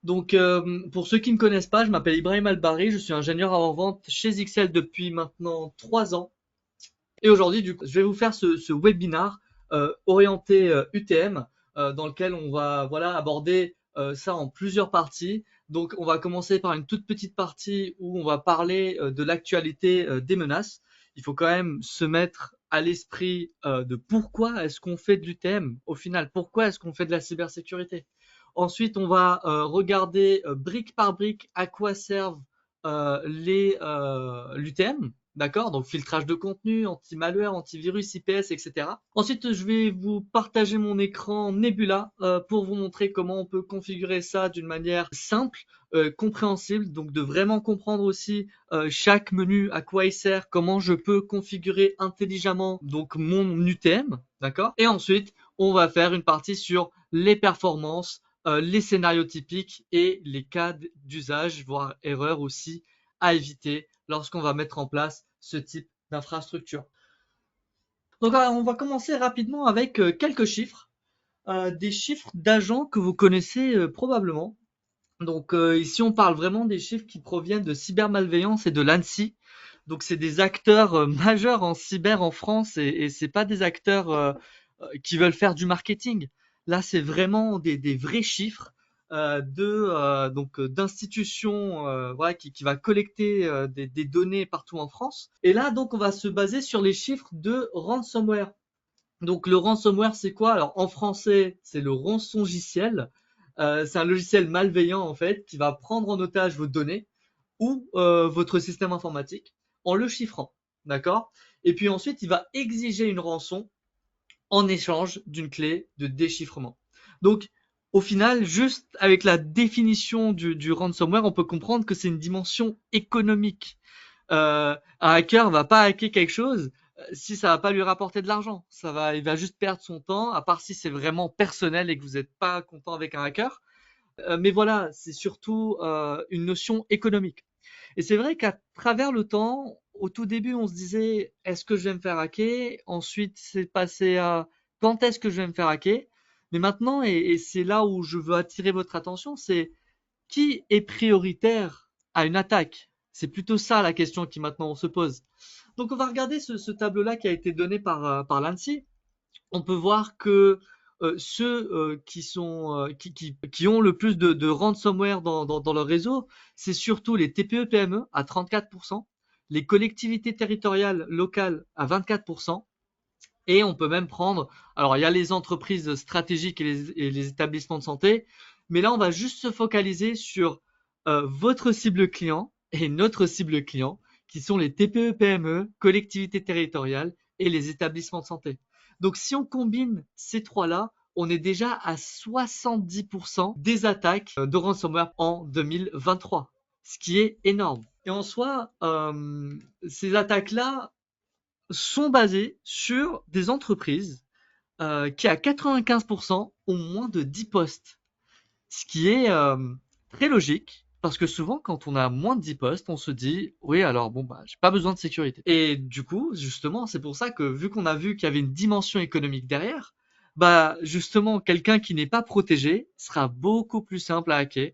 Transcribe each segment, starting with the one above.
Donc, pour ceux qui ne me connaissent pas, je m'appelle Ibrahim Albari, je suis ingénieur avant-vente chez XL depuis maintenant 3 ans. Et aujourd'hui, du coup, je vais vous faire ce webinar orienté UTM, dans lequel on va voilà aborder ça en plusieurs parties. Donc, on va commencer par une toute petite partie où on va parler de l'actualité des menaces. Il faut quand même se mettre à l'esprit de pourquoi est-ce qu'on fait de l'UTM au final, pourquoi est-ce qu'on fait de la cybersécurité. Ensuite, on va regarder brique par brique à quoi servent l'UTM. D'accord? Donc filtrage de contenu, anti-malware, antivirus, IPS, etc. Ensuite, je vais vous partager mon écran Nebula pour vous montrer comment on peut configurer ça d'une manière simple, compréhensible, donc de vraiment comprendre aussi chaque menu, à quoi il sert, comment je peux configurer intelligemment donc mon UTM, d'accord? Et ensuite, on va faire une partie sur les performances, les scénarios typiques et les cas d'usage, voire erreurs aussi à éviter lorsqu'on va mettre en place ce type d'infrastructure. Donc on va commencer rapidement avec quelques chiffres, des chiffres d'agents que vous connaissez probablement. Donc ici on parle vraiment des chiffres qui proviennent de cybermalveillance et de l'ANSSI. Donc c'est des acteurs majeurs en cyber en France et c'est pas des acteurs qui veulent faire du marketing. Là c'est vraiment des vrais chiffres donc d'institutions voilà qui va collecter des données partout en France. Et là donc on va se baser sur les chiffres de ransomware. Donc le ransomware, c'est quoi? Alors en français, c'est le rançongiciel. C'est un logiciel malveillant en fait qui va prendre en otage vos données ou votre système informatique en le chiffrant, d'accord? Et puis ensuite, il va exiger une rançon en échange d'une clé de déchiffrement. Donc au final, juste avec la définition du ransomware, on peut comprendre que c'est une dimension économique. Un hacker va pas hacker quelque chose si ça va pas lui rapporter de l'argent. Il va juste perdre son temps, à part si c'est vraiment personnel et que vous n'êtes pas content avec un hacker. Mais voilà, c'est surtout une notion économique. Et c'est vrai qu'à travers le temps, au tout début, on se disait, est-ce que je vais me faire hacker? Ensuite, c'est passé à quand est-ce que je vais me faire hacker? Mais maintenant, et c'est là où je veux attirer votre attention, c'est qui est prioritaire à une attaque? C'est plutôt ça la question qui maintenant on se pose. Donc on va regarder ce tableau-là qui a été donné par l'ANSSI. On peut voir que ceux qui ont le plus de ransomware dans leur réseau, c'est surtout les TPE-PME à 34%, les collectivités territoriales locales à 24%, et on peut même prendre, alors il y a les entreprises stratégiques et les établissements de santé, mais là on va juste se focaliser sur votre cible client et notre cible client, qui sont les TPE-PME, collectivités territoriales et les établissements de santé. Donc si on combine ces trois-là, on est déjà à 70% des attaques de ransomware en 2023, ce qui est énorme. Et en soi, ces attaques-là, sont basées sur des entreprises qui, à 95%, ont moins de 10 postes. Ce qui est très logique, parce que souvent, quand on a moins de 10 postes, on se dit, oui, alors bon, bah, j'ai pas besoin de sécurité. Et du coup, justement, c'est pour ça que, vu qu'on a vu qu'il y avait une dimension économique derrière, bah, justement, quelqu'un qui n'est pas protégé sera beaucoup plus simple à hacker.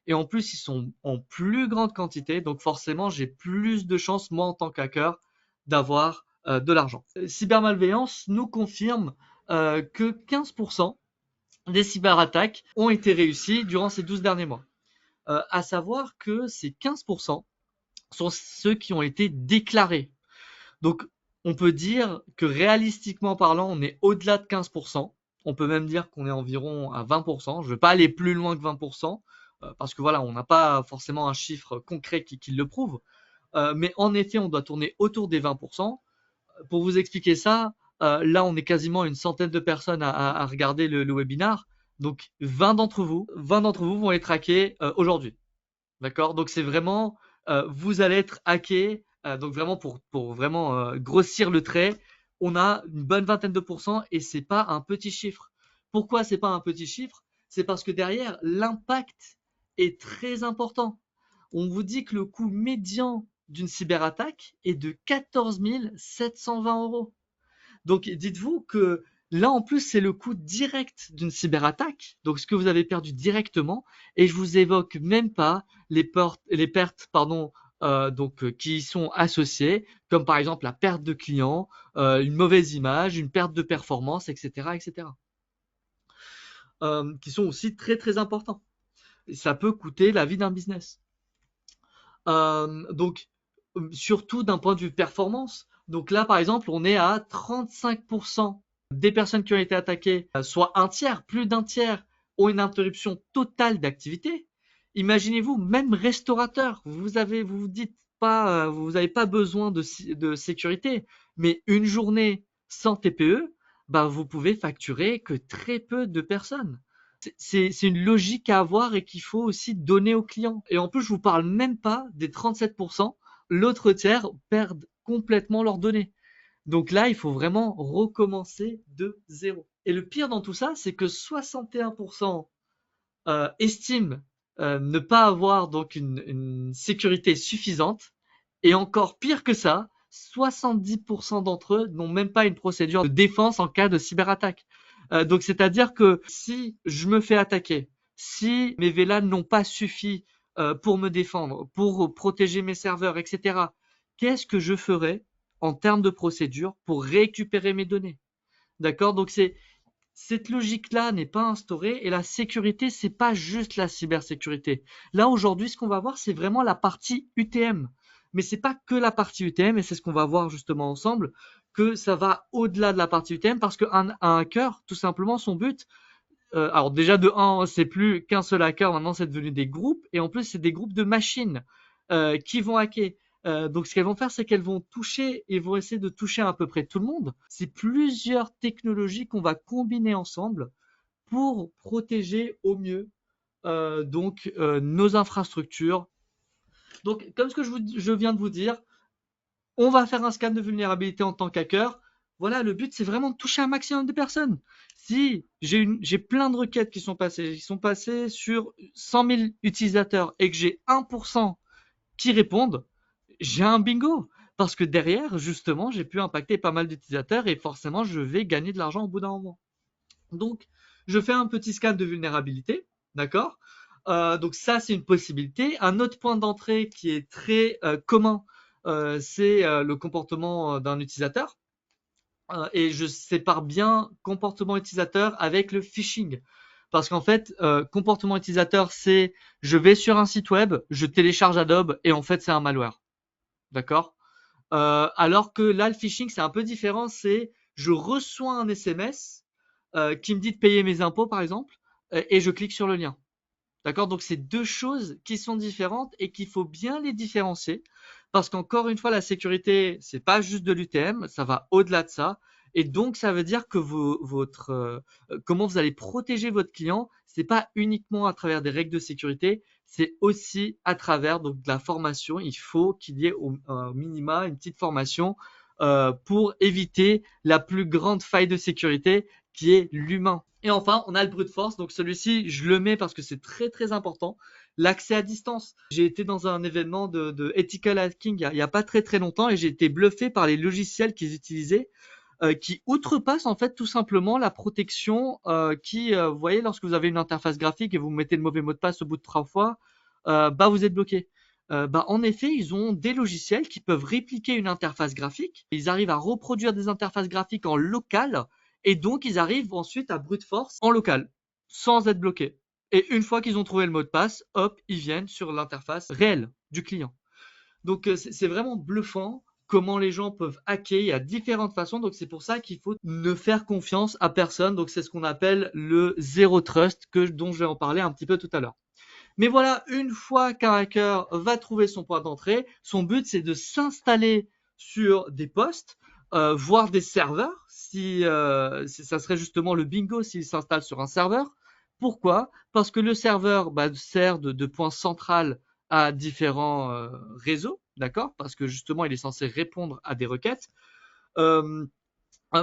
Et en plus, ils sont en plus grande quantité, donc forcément, j'ai plus de chances, moi, en tant qu'hacker, d'avoir de l'argent. Cybermalveillance nous confirme que 15% des cyberattaques ont été réussies durant ces 12 derniers mois. À savoir que ces 15% sont ceux qui ont été déclarés. Donc, on peut dire que réalistiquement parlant, on est au-delà de 15%. On peut même dire qu'on est environ à 20%. Je ne vais pas aller plus loin que 20%, parce que voilà, on n'a pas forcément un chiffre concret qui le prouve. Mais en effet, on doit tourner autour des 20%. Pour vous expliquer ça, là, on est quasiment une centaine de personnes à regarder le webinar. Donc, 20 d'entre vous vont être hackés aujourd'hui. D'accord? Donc, c'est vraiment, vous allez être hackés. Donc, vraiment, pour vraiment grossir le trait, on a une bonne vingtaine de pourcents et c'est pas un petit chiffre. Pourquoi c'est pas un petit chiffre? C'est parce que derrière, l'impact est très important. On vous dit que le coût médian d'une cyberattaque est de 14 720 euros. Donc dites-vous que Là, en plus, c'est le coût direct d'une cyberattaque, donc ce que vous avez perdu directement, et je vous évoque même pas les pertes, pardon, qui y sont associées, comme par exemple la perte de clients, une mauvaise image, une perte de performance, etc., etc., qui sont aussi très très importants. Et ça peut coûter la vie d'un business. Donc, surtout d'un point de vue performance. Donc là, par exemple, on est à 35% des personnes qui ont été attaquées, soit un tiers, plus d'un tiers, ont une interruption totale d'activité. Imaginez-vous, même restaurateur, vous vous dites pas, vous n'avez pas besoin de sécurité, mais une journée sans TPE, bah, vous pouvez facturer que très peu de personnes. C'est une logique à avoir et qu'il faut aussi donner aux clients. Et en plus, je vous parle même pas des 37%. L'autre tiers perdent complètement leurs données. Donc là, il faut vraiment recommencer de zéro. Et le pire dans tout ça, c'est que 61% estiment ne pas avoir donc une sécurité suffisante. Et encore pire que ça, 70% d'entre eux n'ont même pas une procédure de défense en cas de cyberattaque. Donc c'est-à-dire que si je me fais attaquer, si mes VLAN n'ont pas suffi pour me défendre, pour protéger mes serveurs, etc., qu'est-ce que je ferais en termes de procédure pour récupérer mes données? D'accord? Donc cette logique-là n'est pas instaurée et la sécurité, c'est pas juste la cybersécurité. Là, aujourd'hui, ce qu'on va voir, c'est vraiment la partie UTM. Mais c'est pas que la partie UTM et c'est ce qu'on va voir justement ensemble, que ça va au-delà de la partie UTM parce qu'un hacker, tout simplement, son but, alors déjà de 1, c'est plus qu'un seul hacker, maintenant c'est devenu des groupes et en plus c'est des groupes de machines qui vont hacker. Donc ce qu'elles vont faire, c'est qu'elles vont toucher et vont essayer de toucher à peu près tout le monde. C'est plusieurs technologies qu'on va combiner ensemble pour protéger au mieux nos infrastructures. Donc comme ce que je viens de vous dire, on va faire un scan de vulnérabilité en tant qu'hacker. Voilà, le but, c'est vraiment de toucher un maximum de personnes. Si j'ai plein de requêtes qui sont passées sur 100 000 utilisateurs et que j'ai 1% qui répondent, j'ai un bingo. Parce que derrière, justement, j'ai pu impacter pas mal d'utilisateurs et forcément, je vais gagner de l'argent au bout d'un moment. Donc, je fais un petit scan de vulnérabilité, d'accord? Donc ça, c'est une possibilité. Un autre point d'entrée qui est très commun, c'est le comportement d'un utilisateur. Et je sépare bien comportement utilisateur avec le phishing. Parce qu'en fait, comportement utilisateur, c'est je vais sur un site web, je télécharge Adobe et en fait, c'est un malware. D'accord? Alors que là, le phishing, c'est un peu différent. C'est je reçois un SMS qui me dit de payer mes impôts, par exemple, et je clique sur le lien. D'accord? Donc, c'est deux choses qui sont différentes et qu'il faut bien les différencier. Parce qu'encore une fois, la sécurité, c'est pas juste de l'UTM, ça va au-delà de ça. Et donc, ça veut dire que comment vous allez protéger votre client, c'est pas uniquement à travers des règles de sécurité, c'est aussi à travers donc de la formation. Il faut qu'il y ait au minima une petite formation pour éviter la plus grande faille de sécurité qui est l'humain. Et enfin, on a le brute force. Donc celui-ci, je le mets parce que c'est très très important. L'accès à distance. J'ai été dans un événement de ethical hacking il y a pas très très longtemps et j'ai été bluffé par les logiciels qu'ils utilisaient qui outrepassent en fait tout simplement la protection vous voyez, lorsque vous avez une interface graphique et vous mettez le mauvais mot de passe au bout de 3 fois, bah vous êtes bloqué. En effet, ils ont des logiciels qui peuvent répliquer une interface graphique. Ils arrivent à reproduire des interfaces graphiques en local et donc ils arrivent ensuite à brute force en local sans être bloqués. Et une fois qu'ils ont trouvé le mot de passe, hop, ils viennent sur l'interface réelle du client. Donc c'est vraiment bluffant comment les gens peuvent hacker. Il y a différentes façons. Donc c'est pour ça qu'il faut ne faire confiance à personne. Donc c'est ce qu'on appelle le zero trust dont je vais en parler un petit peu tout à l'heure. Mais voilà, une fois qu'un hacker va trouver son point d'entrée, son but c'est de s'installer sur des postes, voire des serveurs, si ça serait justement le bingo s'il s'installe sur un serveur. Pourquoi? Parce que le serveur sert de point central à différents réseaux, d'accord? Parce que justement il est censé répondre à des requêtes. Euh,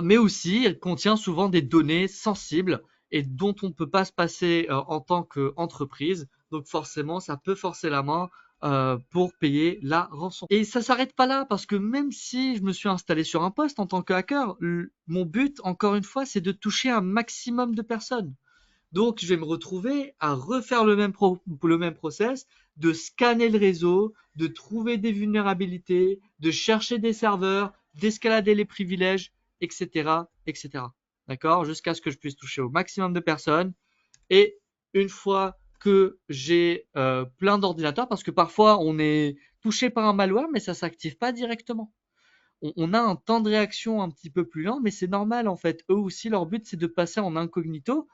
mais aussi elle contient souvent des données sensibles et dont on ne peut pas se passer en tant qu'entreprise. Donc forcément, ça peut forcer la main pour payer la rançon. Et ça s'arrête pas là, parce que même si je me suis installé sur un poste en tant que hacker, mon but, encore une fois, c'est de toucher un maximum de personnes. Donc, je vais me retrouver à refaire le même process, de scanner le réseau, de trouver des vulnérabilités, de chercher des serveurs, d'escalader les privilèges, etc., etc. D'accord? Jusqu'à ce que je puisse toucher au maximum de personnes. Et une fois que j'ai plein d'ordinateurs, parce que parfois on est touché par un malware, mais ça s'active pas directement. On a un temps de réaction un petit peu plus lent, mais c'est normal en fait. Eux aussi, leur but c'est de passer en incognito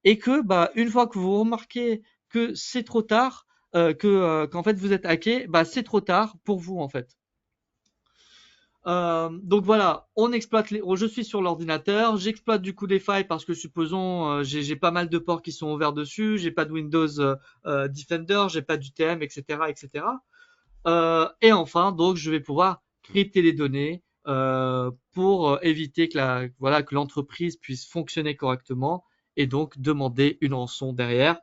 et que bah une fois que vous remarquez que c'est trop tard, qu'en fait vous êtes hacké, bah c'est trop tard pour vous en fait. Donc voilà, je suis sur l'ordinateur, j'exploite du coup des failles parce que supposons j'ai pas mal de ports qui sont ouverts dessus, j'ai pas de Windows Defender, j'ai pas d'UTM, etc., etc. Et enfin, donc je vais pouvoir crypter les données pour éviter que l'entreprise puisse fonctionner correctement et donc demander une rançon derrière.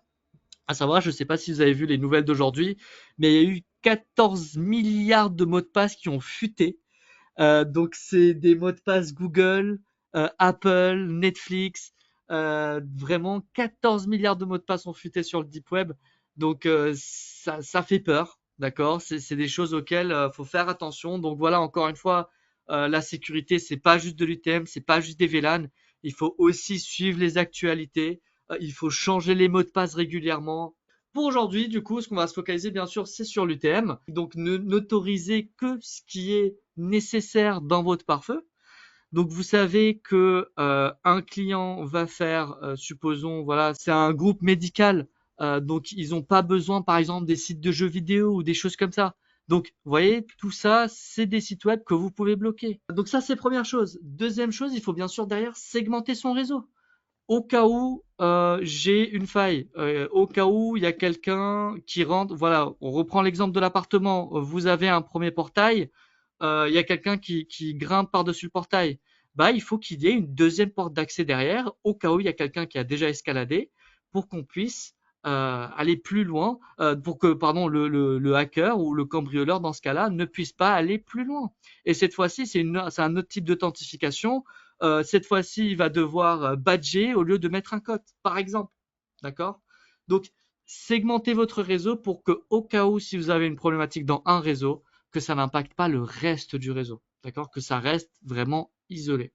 À savoir, je ne sais pas si vous avez vu les nouvelles d'aujourd'hui, mais il y a eu 14 milliards de mots de passe qui ont fuité. Donc c'est des mots de passe Google, Apple, Netflix, vraiment 14 milliards de mots de passe ont fuité sur le deep web. Donc ça fait peur, d'accord? C'est des choses auxquelles faut faire attention. Donc voilà, encore une fois, la sécurité, c'est pas juste de l'UTM, c'est pas juste des VLAN. Il faut aussi suivre les actualités. Il faut changer les mots de passe régulièrement. Pour aujourd'hui, du coup, ce qu'on va se focaliser, bien sûr, c'est sur l'UTM. Donc, n'autorisez que ce qui est nécessaire dans votre pare-feu. Donc, vous savez que un client va faire, supposons, voilà, c'est un groupe médical, donc ils n'ont pas besoin, par exemple, des sites de jeux vidéo ou des choses comme ça. Donc, vous voyez, tout ça, c'est des sites web que vous pouvez bloquer. Donc ça, c'est première chose. Deuxième chose, il faut bien sûr derrière segmenter son réseau au cas où j'ai une faille, au cas où il y a quelqu'un qui rentre, voilà, on reprend l'exemple de l'appartement, vous avez un premier portail, il y a quelqu'un qui grimpe par-dessus le portail, bah il faut qu'il y ait une deuxième porte d'accès derrière, au cas où il y a quelqu'un qui a déjà escaladé, pour qu'on puisse aller plus loin, pour que pardon le hacker ou le cambrioleur dans ce cas-là ne puisse pas aller plus loin. Et cette fois-ci, c'est un autre type d'authentification. Cette fois-ci, il va devoir badger au lieu de mettre un code, par exemple. D'accord? Donc, segmentez votre réseau pour que, au cas où, si vous avez une problématique dans un réseau, que ça n'impacte pas le reste du réseau. D'accord? Que ça reste vraiment isolé.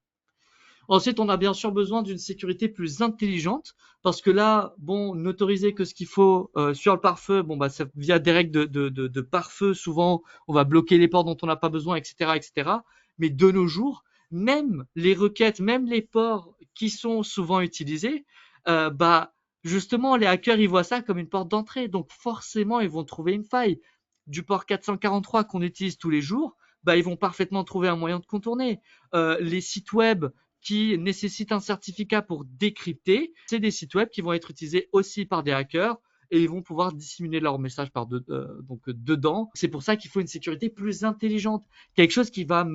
Ensuite, on a bien sûr besoin d'une sécurité plus intelligente parce que là, bon, n'autoriser que ce qu'il faut sur le pare-feu, bon bah via des règles de pare-feu, souvent on va bloquer les ports dont on n'a pas besoin, etc., etc. Mais de nos jours, même les requêtes, même les ports qui sont souvent utilisés, bah justement les hackers ils voient ça comme une porte d'entrée, donc forcément ils vont trouver une faille. Du port 443 qu'on utilise tous les jours, bah ils vont parfaitement trouver un moyen de contourner. Les sites web qui nécessitent un certificat pour décrypter, c'est des sites web qui vont être utilisés aussi par des hackers et ils vont pouvoir dissimuler leurs messages dedans. C'est pour ça qu'il faut une sécurité plus intelligente. Quelque chose qui va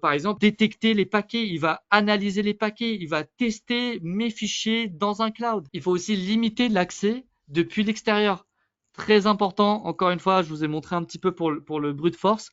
par exemple, détecter les paquets, il va analyser les paquets, il va tester mes fichiers dans un cloud. Il faut aussi limiter l'accès depuis l'extérieur. Très important, encore une fois, je vous ai montré un petit peu pour le brute force.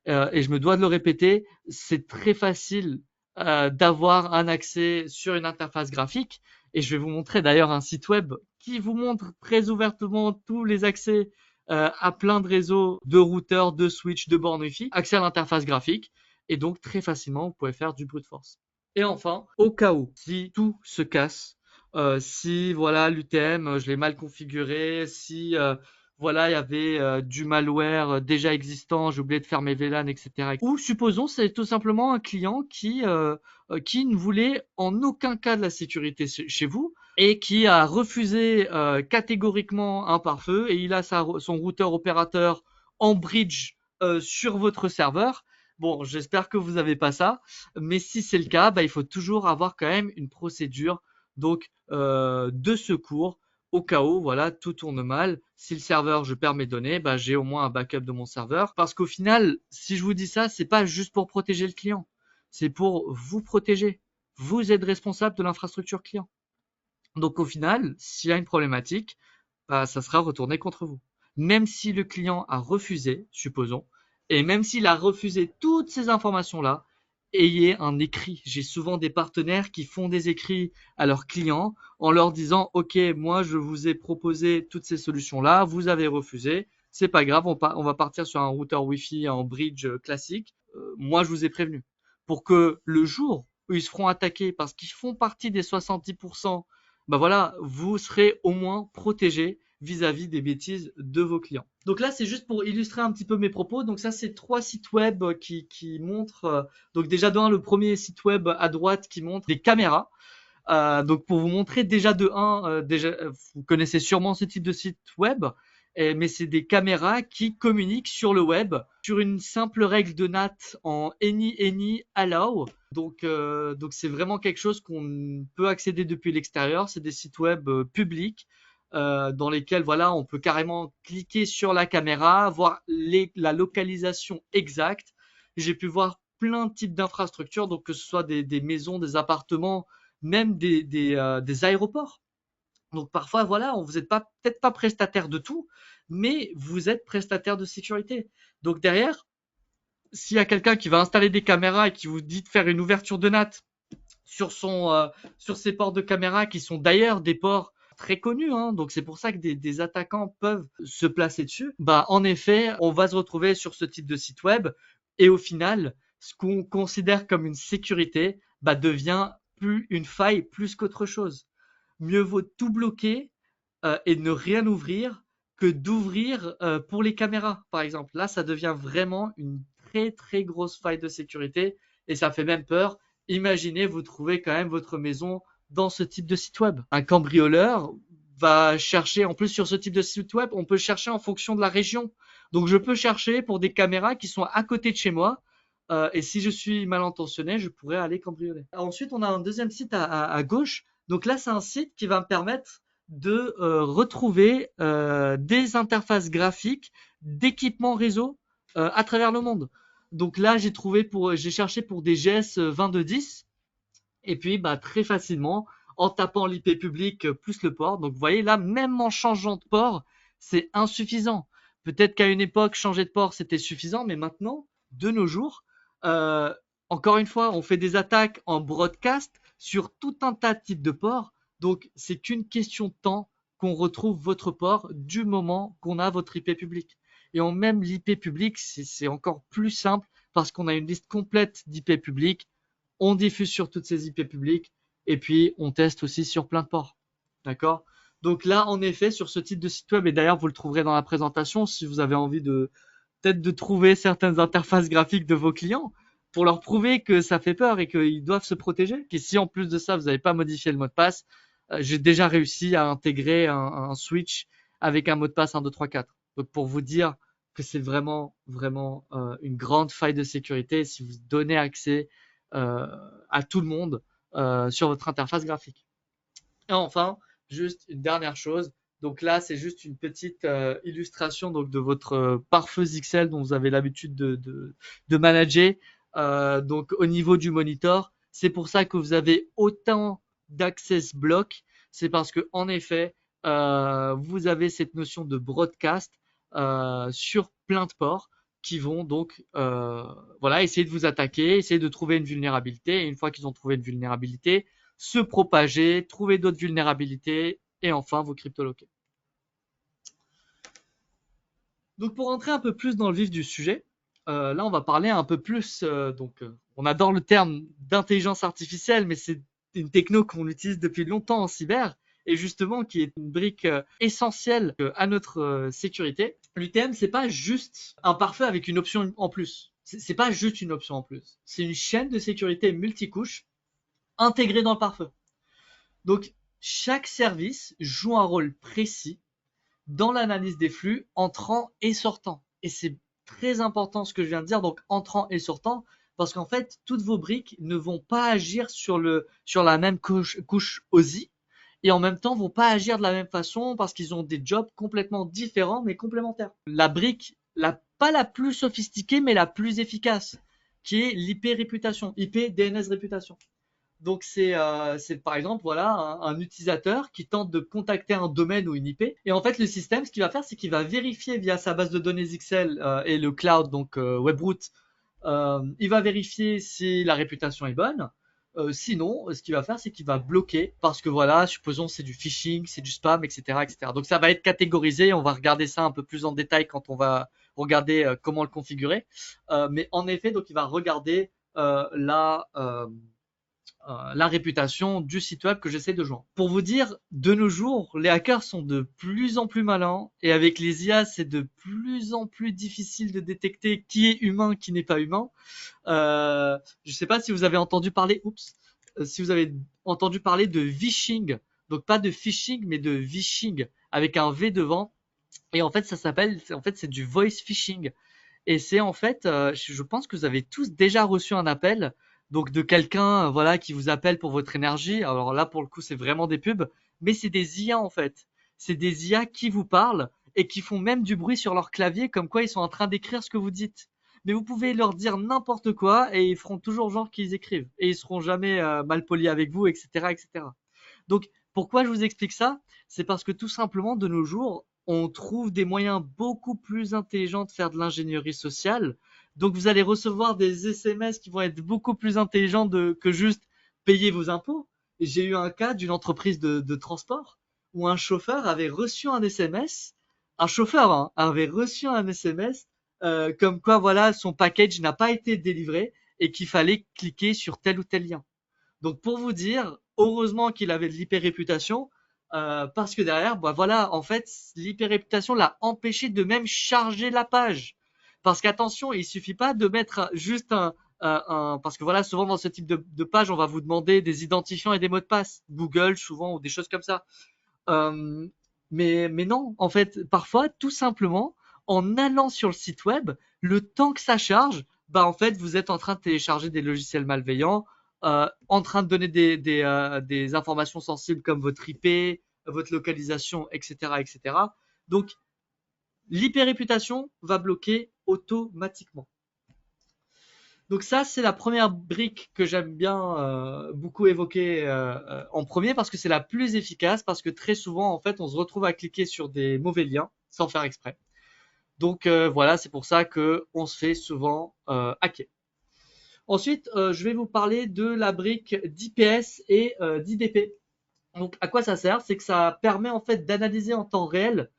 Et je me dois de le répéter, c'est très facile d'avoir un accès sur une interface graphique. Et je vais vous montrer d'ailleurs un site web qui vous montre très ouvertement tous les accès à plein de réseaux, de routeurs, de switch, de bornes Wi-Fi, accès à l'interface graphique. Et donc très facilement, vous pouvez faire du brute force. Et enfin, au cas où, si tout se casse, si voilà l'UTM, je l'ai mal configuré, si voilà, il y avait du malware déjà existant, j'ai oublié de faire mes VLAN, etc. Ou supposons c'est tout simplement un client qui ne voulait en aucun cas de la sécurité chez vous et qui a refusé catégoriquement un pare-feu et il a son routeur opérateur en bridge sur votre serveur. Bon, j'espère que vous n'avez pas ça, mais si c'est le cas, bah, il faut toujours avoir quand même une procédure donc de secours au cas où, voilà, tout tourne mal. Si le serveur, je perds mes données, bah, j'ai au moins un backup de mon serveur. Parce qu'au final, si je vous dis ça, c'est pas juste pour protéger le client. C'est pour vous protéger. Vous êtes responsable de l'infrastructure client. Donc au final, s'il y a une problématique, bah, ça sera retourné contre vous. même si le client a refusé, supposons, et même s'il a refusé toutes ces informations-là, ayez un écrit. J'ai souvent des partenaires qui font des écrits à leurs clients en leur disant OK, moi je vous ai proposé toutes ces solutions-là, vous avez refusé, c'est pas grave, on va partir sur un routeur Wi-Fi en bridge classique. Moi je vous ai prévenu. Pour que le jour où ils se feront attaquer parce qu'ils font partie des 70%, bah voilà, vous serez au moins protégé vis-à-vis des bêtises de vos clients. Donc là, c'est juste pour illustrer un petit peu mes propos. Donc ça, c'est 3 sites web qui montrent. Donc déjà le premier site web à droite qui montre des caméras. Donc pour vous montrer déjà vous connaissez sûrement ce type de site web, mais c'est des caméras qui communiquent sur le web sur une simple règle de NAT en any allow. Donc c'est vraiment quelque chose qu'on peut accéder depuis l'extérieur. C'est des sites web publics dans lesquels voilà on peut carrément cliquer sur la caméra, voir la localisation exacte. J'ai pu voir plein de types d'infrastructures, donc que ce soit des maisons, des appartements, même des aéroports. Donc parfois, voilà, vous n'êtes peut-être pas prestataire de tout, mais vous êtes prestataire de sécurité. Donc derrière, s'il y a quelqu'un qui va installer des caméras et qui vous dit de faire une ouverture de NAT sur ces ports de caméra qui sont d'ailleurs des ports très connus, hein, donc c'est pour ça que des attaquants peuvent se placer dessus. Bah en effet, on va se retrouver sur ce type de site web et au final, ce qu'on considère comme une sécurité devient plus une faille plus qu'autre chose. Mieux vaut tout bloquer et ne rien ouvrir que d'ouvrir pour les caméras, par exemple. Là, ça devient vraiment une très très grosse faille de sécurité et ça fait même peur. Imaginez, vous trouvez quand même votre maison dans ce type de site web. Un cambrioleur va chercher, en plus sur ce type de site web, on peut chercher en fonction de la région. Donc je peux chercher pour des caméras qui sont à côté de chez moi. Et si je suis mal intentionné, je pourrais aller cambrioler. Ensuite, on a un deuxième site à gauche. Donc là, c'est un site qui va me permettre de retrouver des interfaces graphiques d'équipements réseau à travers le monde. Donc là, j'ai cherché pour des GS 2210 et puis très facilement en tapant l'IP public plus le port. Donc vous voyez là, même en changeant de port, c'est insuffisant. Peut-être qu'à une époque, changer de port, c'était suffisant, mais maintenant, de nos jours, euh, encore une fois, on fait des attaques en broadcast sur tout un tas de types de ports. Donc, c'est qu'une question de temps qu'on retrouve votre port du moment qu'on a votre IP public. Et même l'IP public, c'est encore plus simple parce qu'on a une liste complète d'IP publics. On diffuse sur toutes ces IP publiques et puis on teste aussi sur plein de ports. D'accord? Donc là, en effet, sur ce type de site web, et d'ailleurs, vous le trouverez dans la présentation si vous avez envie peut-être de trouver certaines interfaces graphiques de vos clients pour leur prouver que ça fait peur et qu'ils doivent se protéger. Et si en plus de ça, vous n'avez pas modifié le mot de passe, j'ai déjà réussi à intégrer un switch avec un mot de passe 1, 2, 3, 4. Donc pour vous dire que c'est vraiment, vraiment une grande faille de sécurité si vous donnez accès à tout le monde sur votre interface graphique. Et enfin, juste une dernière chose. Donc là, c'est juste une petite illustration donc de votre pare-feu XL dont vous avez l'habitude de manager. Donc au niveau du monitor, c'est pour ça que vous avez autant d'access block. C'est parce que en effet, vous avez cette notion de broadcast sur plein de ports qui vont donc essayer de vous attaquer, essayer de trouver une vulnérabilité. Et une fois qu'ils ont trouvé une vulnérabilité, se propager, trouver d'autres vulnérabilités et enfin vous cryptoloquer. Donc pour rentrer un peu plus dans le vif du sujet, là on va parler un peu plus, on adore le terme d'intelligence artificielle, mais c'est une techno qu'on utilise depuis longtemps en cyber et justement qui est une brique essentielle à notre sécurité. L'UTM, c'est pas juste un pare-feu avec une option en plus. C'est pas juste une option en plus. C'est une chaîne de sécurité multicouche intégrée dans le pare-feu. Donc chaque service joue un rôle précis dans l'analyse des flux entrant et sortant. Et c'est très important ce que je viens de dire, donc entrant et sortant, parce qu'en fait, toutes vos briques ne vont pas agir sur la même couche OSI, et en même temps vont pas agir de la même façon parce qu'ils ont des jobs complètement différents mais complémentaires. La brique, pas la plus sophistiquée mais la plus efficace, qui est l'IP réputation, IP DNS réputation. Donc c'est par exemple voilà un utilisateur qui tente de contacter un domaine ou une IP. Et en fait le système, ce qu'il va faire, c'est qu'il va vérifier via sa base de données XL et le cloud, donc Webroot, il va vérifier si la réputation est bonne. Sinon, ce qu'il va faire, c'est qu'il va bloquer parce que voilà, supposons c'est du phishing, c'est du spam, etc., etc. Donc ça va être catégorisé. On va regarder ça un peu plus en détail quand on va regarder comment le configurer. Mais en effet, donc il va regarder la réputation du site web que j'essaie de joindre. Pour vous dire, de nos jours, les hackers sont de plus en plus malins et avec les IA, c'est de plus en plus difficile de détecter qui est humain, qui n'est pas humain. Je ne sais pas si vous avez entendu parler, si vous avez entendu parler de vishing, donc pas de phishing, mais de vishing avec un V devant. Et en fait, c'est du voice phishing. Et c'est en fait, je pense que vous avez tous déjà reçu un appel, donc de quelqu'un, voilà, qui vous appelle pour votre énergie. Alors là, pour le coup, c'est vraiment des pubs, mais c'est des IA en fait. C'est des IA qui vous parlent et qui font même du bruit sur leur clavier, comme quoi ils sont en train d'écrire ce que vous dites. Mais vous pouvez leur dire n'importe quoi et ils feront toujours genre qu'ils écrivent et ils seront jamais mal polis avec vous, etc., etc. Donc, pourquoi je vous explique ça? C'est parce que tout simplement, de nos jours, on trouve des moyens beaucoup plus intelligents de faire de l'ingénierie sociale. Donc, vous allez recevoir des SMS qui vont être beaucoup plus intelligents que juste payer vos impôts. Et j'ai eu un cas d'une entreprise de transport où un chauffeur avait reçu un SMS. Un chauffeur hein, avait reçu un SMS comme quoi voilà son package n'a pas été délivré et qu'il fallait cliquer sur tel ou tel lien. Donc pour vous dire, heureusement qu'il avait de l'hyper-réputation, parce que derrière, bah voilà, en fait, l'hyper-réputation l'a empêché de même charger la page. Parce qu'attention, il suffit pas de mettre juste parce que voilà, souvent dans ce type de page, on va vous demander des identifiants et des mots de passe, Google souvent ou des choses comme ça. Euh, mais non, en fait, parfois, tout simplement, en allant sur le site web, le temps que ça charge, bah en fait, vous êtes en train de télécharger des logiciels malveillants, en train de donner des informations sensibles comme votre IP, votre localisation, etc., etc. Donc, l'hyper-réputation va bloquer automatiquement. Donc ça, c'est la première brique que j'aime bien beaucoup évoquer en premier parce que c'est la plus efficace parce que très souvent, en fait, on se retrouve à cliquer sur des mauvais liens sans faire exprès. Donc voilà, c'est pour ça que on se fait souvent hacker. Ensuite, je vais vous parler de la brique d'IPS et d'IDP. Donc à quoi ça sert? C'est que ça permet en fait d'analyser en temps réel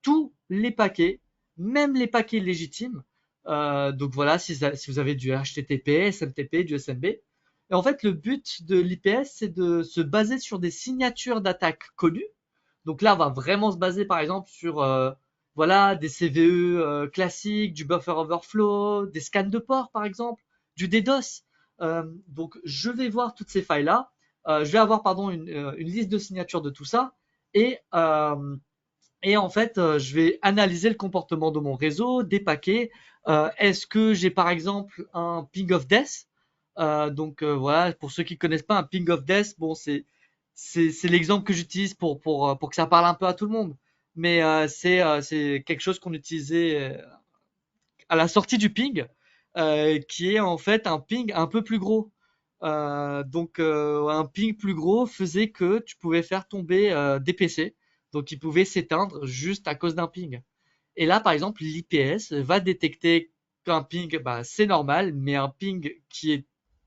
tous les paquets, même les paquets légitimes. Donc voilà, si vous avez du HTTP, SMTP, du SMB. Et en fait, le but de l'IPS, c'est de se baser sur des signatures d'attaque connues. Donc là, on va vraiment se baser par exemple sur voilà, des CVE classiques, du buffer overflow, des scans de port par exemple, du DDoS. Donc je vais voir toutes ces failles-là. Je vais avoir pardon une liste de signatures de tout ça et en fait, je vais analyser le comportement de mon réseau, des paquets. Est-ce que j'ai par exemple un ping of death? Donc voilà, pour ceux qui connaissent pas un ping of death, bon c'est l'exemple que j'utilise pour que ça parle un peu à tout le monde. Mais c'est quelque chose qu'on utilisait à la sortie du ping, qui est en fait un ping un peu plus gros. Donc un ping plus gros faisait que tu pouvais faire tomber des PC, donc ils pouvaient s'éteindre juste à cause d'un ping. Et là, par exemple, l'IPS va détecter qu'un ping, bah, c'est normal, mais un ping qui est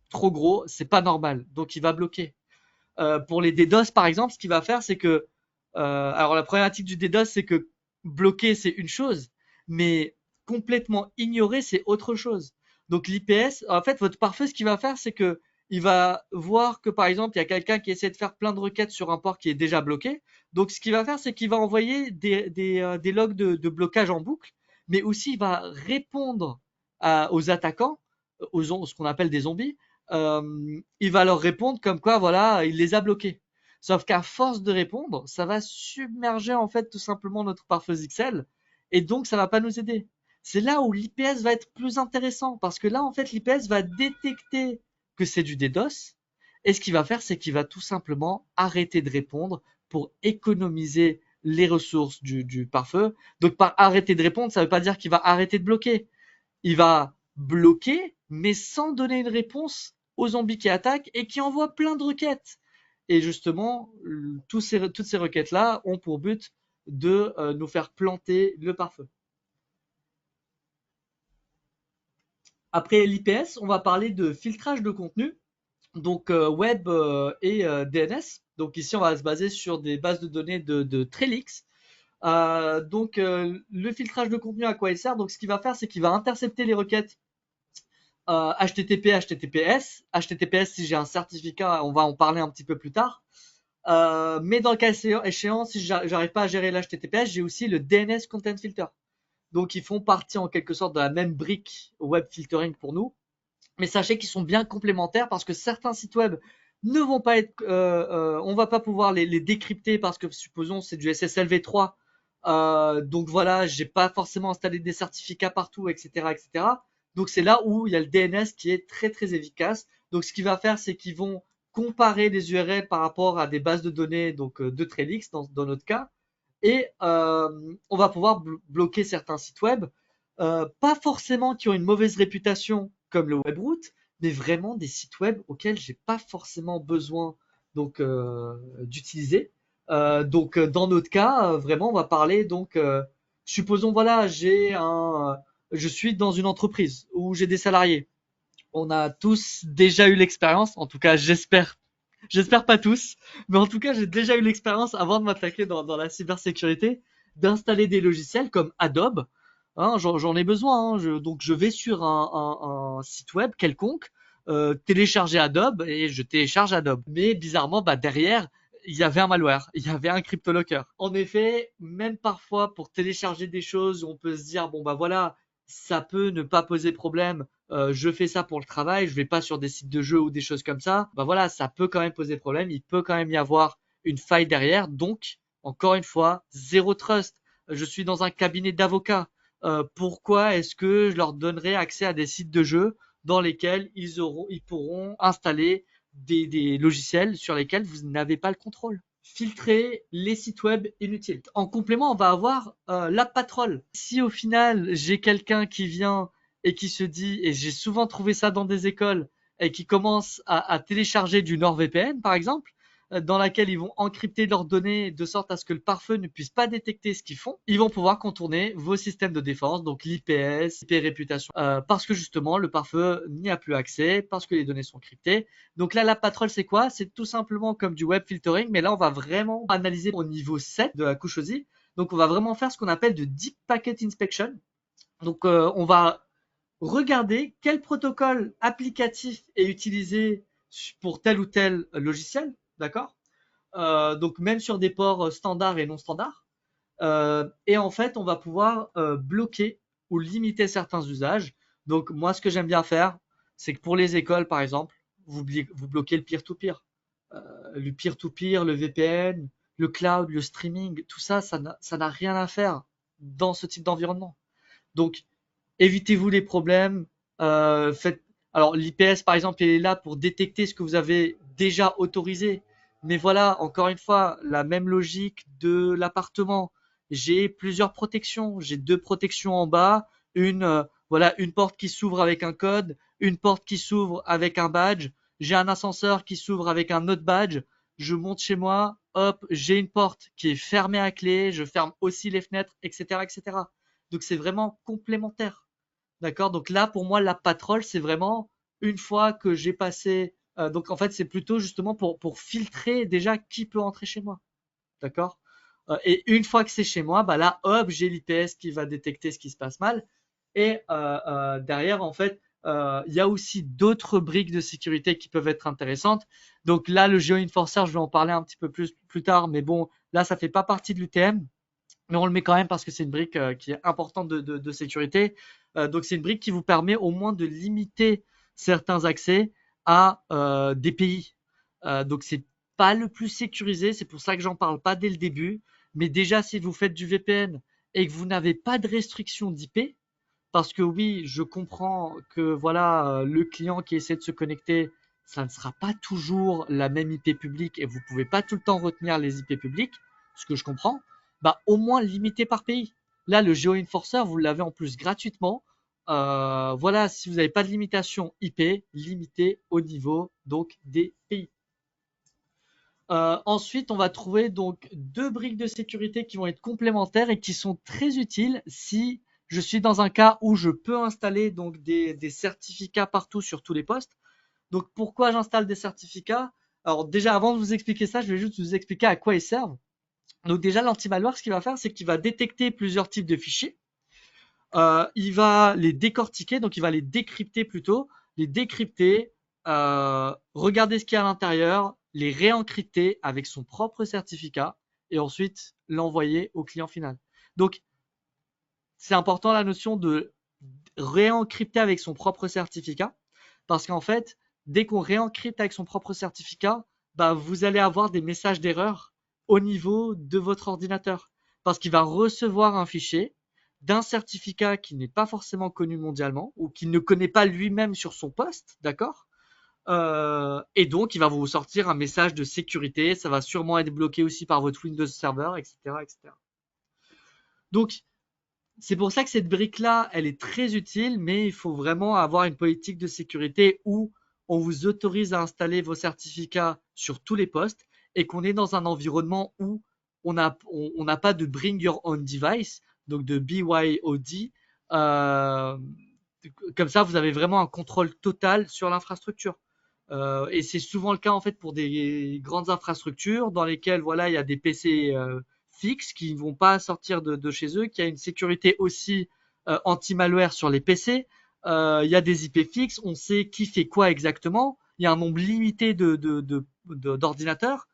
trop gros, c'est pas normal, donc il va bloquer. Pour les DDoS, par exemple, ce qu'il va faire, c'est que, alors la problématique du DDoS, c'est que bloquer, c'est une chose, mais complètement ignorer, c'est autre chose. Donc l'IPS, en fait, votre pare-feu, ce qu'il va faire, c'est que il va voir que, par exemple, il y a quelqu'un qui essaie de faire plein de requêtes sur un port qui est déjà bloqué. Donc ce qu'il va faire, c'est qu'il va envoyer des logs de blocage en boucle, mais aussi il va répondre aux attaquants, ce qu'on appelle des zombies, il va leur répondre comme quoi, voilà, il les a bloqués. Sauf qu'à force de répondre, ça va submerger en fait tout simplement notre pare-feu XL et donc ça va pas nous aider. C'est là où l'IPS va être plus intéressant parce que là en fait l'IPS va détecter que c'est du DDoS et ce qu'il va faire c'est qu'il va tout simplement arrêter de répondre pour économiser les ressources du pare-feu. Donc par arrêter de répondre, ça veut pas dire qu'il va arrêter de bloquer. Il va bloquer mais sans donner une réponse aux zombies qui attaquent et qui envoient plein de requêtes. Et justement, toutes ces requêtes-là ont pour but de nous faire planter le pare-feu. Après l'IPS, on va parler de filtrage de contenu, donc web et DNS. Donc ici, on va se baser sur des bases de données de Trellix. Le filtrage de contenu, à quoi il sert? Donc ce qu'il va faire, c'est qu'il va intercepter les requêtes HTTP, HTTPS. HTTPS, si j'ai un certificat, on va en parler un petit peu plus tard. Mais dans le cas échéant, si j'arrive pas à gérer l'HTTPS, j'ai aussi le DNS Content Filter. Donc ils font partie en quelque sorte de la même brique web filtering pour nous. Mais sachez qu'ils sont bien complémentaires parce que certains sites web ne vont pas être, on va pas pouvoir les décrypter parce que supposons c'est du SSL v3. Donc voilà, j'ai pas forcément installé des certificats partout, etc., etc. Donc c'est là où il y a le DNS qui est très très efficace. Donc ce qu'il va faire, c'est qu'ils vont comparer les URL par rapport à des bases de données donc de Trellix dans notre cas, et on va pouvoir bloquer certains sites web, pas forcément qui ont une mauvaise réputation comme le webroot, mais vraiment des sites web auxquels j'ai pas forcément besoin donc d'utiliser. Dans notre cas, vraiment on va parler supposons voilà je suis dans une entreprise où j'ai des salariés. On a tous déjà eu l'expérience, en tout cas j'espère pas tous, mais en tout cas j'ai déjà eu l'expérience avant de m'attaquer dans la cybersécurité d'installer des logiciels comme Adobe. J'en ai besoin, donc je vais sur un site web quelconque, télécharger Adobe et je télécharge Adobe. Mais bizarrement, bah derrière, il y avait un malware, il y avait un CryptoLocker. En effet, même parfois pour télécharger des choses, on peut se dire bon bah voilà, ça peut ne pas poser problème. Je fais ça pour le travail, je vais pas sur des sites de jeux ou des choses comme ça. Bah voilà, ça peut quand même poser problème. Il peut quand même y avoir une faille derrière. Donc, encore une fois, zéro trust. Je suis dans un cabinet d'avocats. Pourquoi est-ce que je leur donnerais accès à des sites de jeux dans lesquels ils pourront installer des logiciels sur lesquels vous n'avez pas le contrôle? Filtrer les sites web inutiles. En complément, on va avoir l'app patrol. Si au final j'ai quelqu'un qui vient et qui se dit, et j'ai souvent trouvé ça dans des écoles, et qui commence à télécharger du NordVPN par exemple, dans laquelle ils vont encrypter leurs données de sorte à ce que le pare-feu ne puisse pas détecter ce qu'ils font, ils vont pouvoir contourner vos systèmes de défense, donc l'IPS, IP réputation, parce que justement le pare-feu n'y a plus accès, parce que les données sont cryptées. Donc là, la patrol, c'est quoi? C'est tout simplement comme du web filtering, mais là, on va vraiment analyser au niveau 7 de la couche OSI. Donc on va vraiment faire ce qu'on appelle de Deep Packet Inspection. Donc on va regarder quel protocole applicatif est utilisé pour tel ou tel logiciel, d'accord? Donc même sur des ports standards et non standards. Et en fait, on va pouvoir bloquer ou limiter certains usages. Donc moi, ce que j'aime bien faire, c'est que pour les écoles, par exemple, vous bloquez le peer-to-peer. Le peer-to-peer, le VPN, le cloud, le streaming, tout ça, ça n'a rien à faire dans ce type d'environnement. Donc, évitez-vous les problèmes. Faites. Alors, l'IPS, par exemple, il est là pour détecter ce que vous avez déjà autorisé. Mais voilà, encore une fois, la même logique de l'appartement. J'ai plusieurs protections. J'ai 2 protections en bas. Une porte qui s'ouvre avec un code, une porte qui s'ouvre avec un badge. J'ai un ascenseur qui s'ouvre avec un autre badge. Je monte chez moi, hop, j'ai une porte qui est fermée à clé. Je ferme aussi les fenêtres, etc., etc. Donc c'est vraiment complémentaire. D'accord? Donc là, pour moi, la patrol, c'est vraiment une fois que j'ai passé. Donc en fait, c'est plutôt justement pour filtrer déjà qui peut entrer chez moi. D'accord? Et une fois que c'est chez moi, bah là, hop, j'ai l'IPS qui va détecter ce qui se passe mal. Et derrière, en fait, il y a aussi d'autres briques de sécurité qui peuvent être intéressantes. Donc là, le GeoEnforcer, je vais en parler un petit peu plus tard, mais bon, là, ça fait pas partie de l'UTM, mais on le met quand même parce que c'est une brique qui est importante de sécurité. Donc c'est une brique qui vous permet au moins de limiter certains accès à des pays. Donc c'est pas le plus sécurisé, c'est pour ça que j'en parle pas dès le début. Mais déjà, si vous faites du VPN et que vous n'avez pas de restriction d'IP, parce que oui, je comprends que voilà, le client qui essaie de se connecter, ça ne sera pas toujours la même IP publique et vous pouvez pas tout le temps retenir les IP publiques, ce que je comprends. Bah au moins limiter par pays. Là, le GeoEnforcer, vous l'avez en plus gratuitement. voilà, si vous n'avez pas de limitation IP, limitée au niveau donc des pays. Ensuite, on va trouver donc deux briques de sécurité qui vont être complémentaires et qui sont très utiles si je suis dans un cas où je peux installer donc des certificats partout sur tous les postes. Donc pourquoi j'installe des certificats? Alors déjà, avant de vous expliquer ça, je vais juste vous expliquer à quoi ils servent. Donc déjà, l'anti-malware, ce qu'il va faire, c'est qu'il va détecter plusieurs types de fichiers. Il va les décortiquer, donc il va les décrypter plutôt, les décrypter, regarder ce qu'il y a à l'intérieur, les réencrypter avec son propre certificat et ensuite l'envoyer au client final. Donc, c'est important la notion de réencrypter avec son propre certificat parce qu'en fait, dès qu'on réencrypte avec son propre certificat, bah, vous allez avoir des messages d'erreur au niveau de votre ordinateur parce qu'il va recevoir un fichier d'un certificat qui n'est pas forcément connu mondialement ou qu'il ne connaît pas lui-même sur son poste, d'accord? Et donc, il va vous sortir un message de sécurité. Ça va sûrement être bloqué aussi par votre Windows Server, etc., etc. Donc, c'est pour ça que cette brique-là, elle est très utile, mais il faut vraiment avoir une politique de sécurité où on vous autorise à installer vos certificats sur tous les postes et qu'on est dans un environnement où on n'a pas de bring your own device, donc de BYOD. Euh, Comme ça, vous avez vraiment un contrôle total sur l'infrastructure. Et c'est souvent le cas en fait pour des grandes infrastructures dans lesquelles voilà il y a des PC fixes qui ne vont pas sortir de chez eux, qui a une sécurité aussi anti-malware sur les PC. Il y a des IP fixes, on sait qui fait quoi exactement. Il y a un nombre limité d'ordinateurs.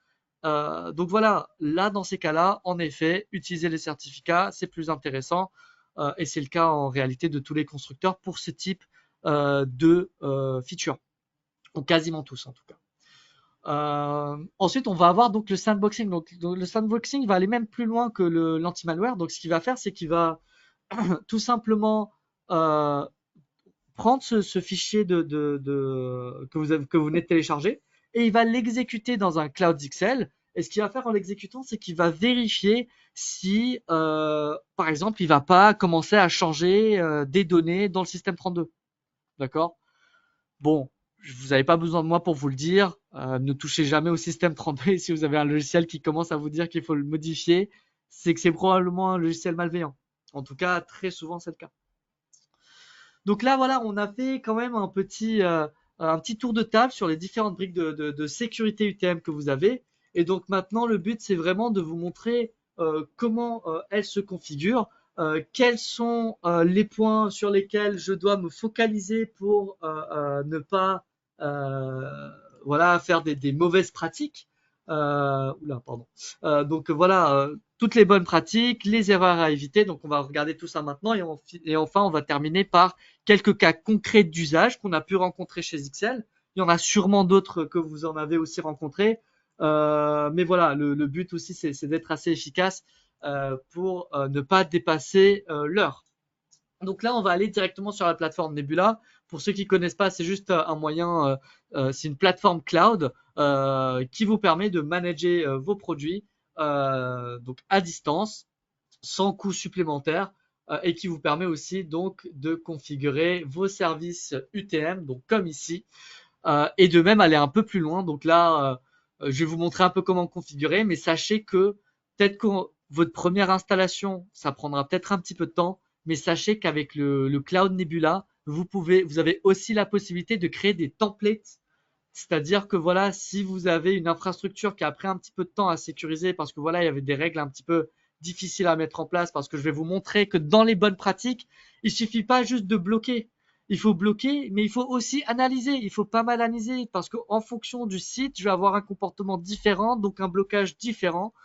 Donc voilà, là dans ces cas-là, en effet, utiliser les certificats, c'est plus intéressant. Et c'est le cas en réalité de tous les constructeurs pour ce type de feature. Ou quasiment tous en tout cas. Ensuite, on va avoir donc le sandboxing. Donc, le sandboxing va aller même plus loin que l'anti-malware. Donc, ce qu'il va faire, c'est qu'il va tout simplement prendre ce fichier que vous venez de télécharger et il va l'exécuter dans un Cloud XL. Et ce qu'il va faire en l'exécutant, c'est qu'il va vérifier si, par exemple, il ne va pas commencer à changer des données dans le système 32. D'accord? Bon, vous n'avez pas besoin de moi pour vous le dire. Ne touchez jamais au système 32. Et si vous avez un logiciel qui commence à vous dire qu'il faut le modifier, c'est que c'est probablement un logiciel malveillant. En tout cas, très souvent, c'est le cas. Donc là, voilà, on a fait quand même un petit tour de table sur les différentes briques de sécurité UTM que vous avez. Et donc maintenant, le but, c'est vraiment de vous montrer comment elles se configurent, quels sont les points sur lesquels je dois me focaliser pour ne pas voilà, faire des mauvaises pratiques. Oula, pardon. Donc voilà, toutes les bonnes pratiques, les erreurs à éviter. Donc on va regarder tout ça maintenant et enfin on va terminer par quelques cas concrets d'usage qu'on a pu rencontrer chez XL. Il y en a sûrement d'autres que vous en avez aussi rencontrés. Mais voilà, le but aussi, c'est d'être assez efficace pour ne pas dépasser l'heure. Donc là, on va aller directement sur la plateforme Nebula. Pour ceux qui ne connaissent pas, c'est juste un moyen, c'est une plateforme cloud qui vous permet de manager vos produits donc à distance, sans coût supplémentaire et qui vous permet aussi donc de configurer vos services UTM, donc comme ici, et de même aller un peu plus loin. Donc là, je vais vous montrer un peu comment configurer, mais sachez que peut-être que votre première installation, ça prendra peut-être un petit peu de temps, mais sachez qu'avec le Cloud Nebula, vous avez aussi la possibilité de créer des templates. C'est-à-dire que voilà, si vous avez une infrastructure qui a pris un petit peu de temps à sécuriser parce que voilà, il y avait des règles un petit peu difficiles à mettre en place, parce que je vais vous montrer que dans les bonnes pratiques, il suffit pas juste de bloquer. Il faut bloquer, mais il faut aussi analyser. Il faut pas mal analyser parce qu'en fonction du site, je vais avoir un comportement différent, donc un blocage différent.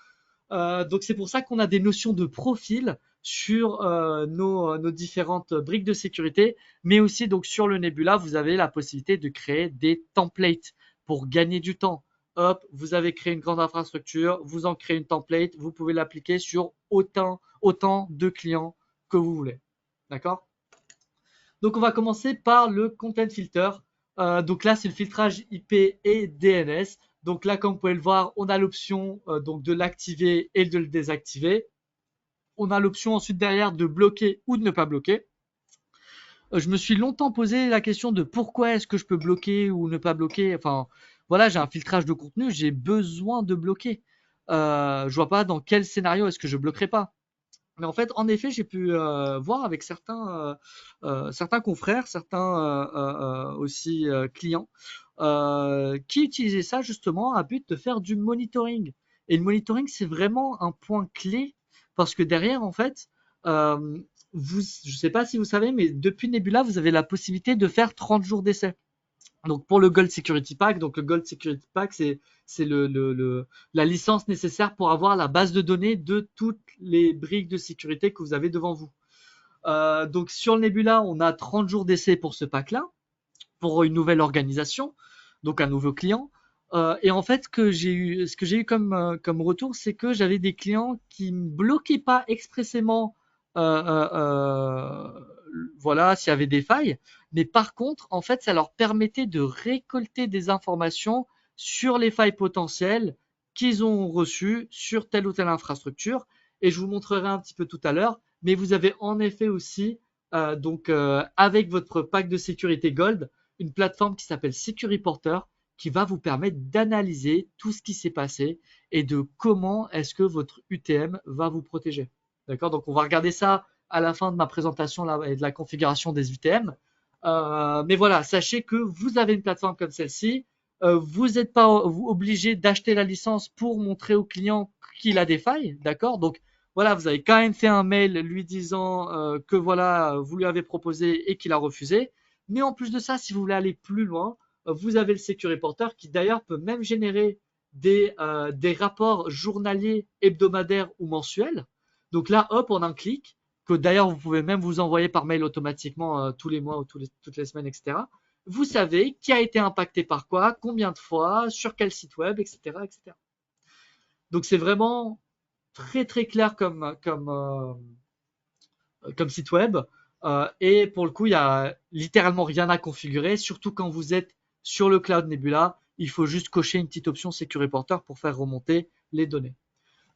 Donc c'est pour ça qu'on a des notions de profil sur nos différentes briques de sécurité, mais aussi donc sur le Nebula, vous avez la possibilité de créer des templates pour gagner du temps. Hop, vous avez créé une grande infrastructure, vous en créez une template, vous pouvez l'appliquer sur autant de clients que vous voulez. D'accord? Donc on va commencer par le content filter. Donc là, c'est le filtrage IP et DNS. Donc là, comme vous pouvez le voir, on a l'option donc de l'activer et de le désactiver. On a l'option ensuite derrière de bloquer ou de ne pas bloquer. je me suis longtemps posé la question de pourquoi est-ce que je peux bloquer ou ne pas bloquer. Enfin, voilà, j'ai un filtrage de contenu, j'ai besoin de bloquer. Je vois pas dans quel scénario est-ce que je bloquerai pas. Mais en fait, en effet, j'ai pu voir avec certains confrères, certains aussi clients, qui utilisaient ça justement à but de faire du monitoring. Et le monitoring, c'est vraiment un point clé parce que derrière, en fait, euh, je ne sais pas si vous savez, mais depuis Nebula, vous avez la possibilité de faire 30 jours d'essai. Donc pour le Gold Security Pack, donc le Gold Security Pack, c'est la licence nécessaire pour avoir la base de données de toutes les briques de sécurité que vous avez devant vous. Donc sur le Nebula, on a 30 jours d'essai pour ce pack-là, pour une nouvelle organisation, donc un nouveau client. Et en fait, ce que j'ai eu comme retour, c'est que j'avais des clients qui ne bloquaient pas expressément, euh, euh, euh, voilà, s'il y avait des failles, mais par contre, en fait, ça leur permettait de récolter des informations sur les failles potentielles qu'ils ont reçues sur telle ou telle infrastructure. Et je vous montrerai un petit peu tout à l'heure, mais vous avez en effet aussi, avec votre pack de sécurité Gold, une plateforme qui s'appelle SecuriPorter qui va vous permettre d'analyser tout ce qui s'est passé et de comment est-ce que votre UTM va vous protéger. D'accord? Donc, on va regarder ça à la fin de ma présentation là, et de la configuration des UTM. Mais voilà, sachez que vous avez une plateforme comme celle-ci. Vous n'êtes pas obligé d'acheter la licence pour montrer au client qu'il a des failles. D'accord? Donc, voilà, vous avez quand même fait un mail lui disant que voilà, vous lui avez proposé et qu'il a refusé. Mais en plus de ça, si vous voulez aller plus loin, vous avez le SecuriPorter qui d'ailleurs peut même générer des rapports journaliers, hebdomadaires ou mensuels. Donc là, hop, en un clic, que d'ailleurs vous pouvez même vous envoyer par mail automatiquement tous les mois ou toutes les semaines, etc. Vous savez qui a été impacté par quoi, combien de fois, sur quel site web, etc. etc. Donc c'est vraiment très très clair comme site web. Et pour le coup, il y a littéralement rien à configurer, surtout quand vous êtes sur le cloud Nebula. Il faut juste cocher une petite option SecuriPorter pour faire remonter les données.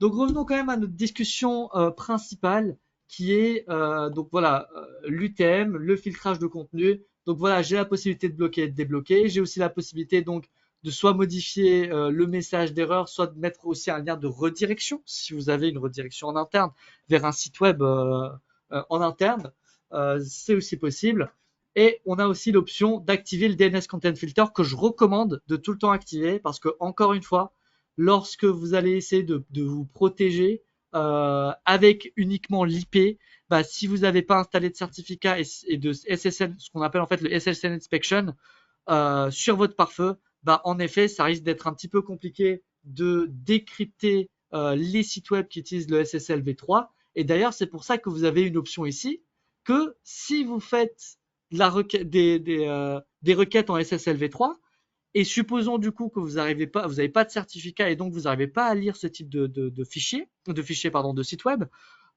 Donc revenons quand même à notre discussion principale qui est donc voilà l'UTM, le filtrage de contenu. Donc voilà, j'ai la possibilité de bloquer et de débloquer. J'ai aussi la possibilité donc de soit modifier le message d'erreur, soit de mettre aussi un lien de redirection si vous avez une redirection en interne vers un site web en interne. C'est aussi possible. Et on a aussi l'option d'activer le DNS Content Filter que je recommande de tout le temps activer parce que encore une fois, lorsque vous allez essayer de vous protéger avec uniquement l'IP, bah, si vous n'avez pas installé de certificat et de SSL, ce qu'on appelle en fait le SSL Inspection sur votre pare-feu, bah, en effet, ça risque d'être un petit peu compliqué de décrypter les sites web qui utilisent le SSL v3. Et d'ailleurs, c'est pour ça que vous avez une option ici que si vous faites des requêtes en SSL v3, et supposons du coup que vous n'avez pas de certificat et donc vous n'arrivez pas à lire ce type de fichier pardon, de site web,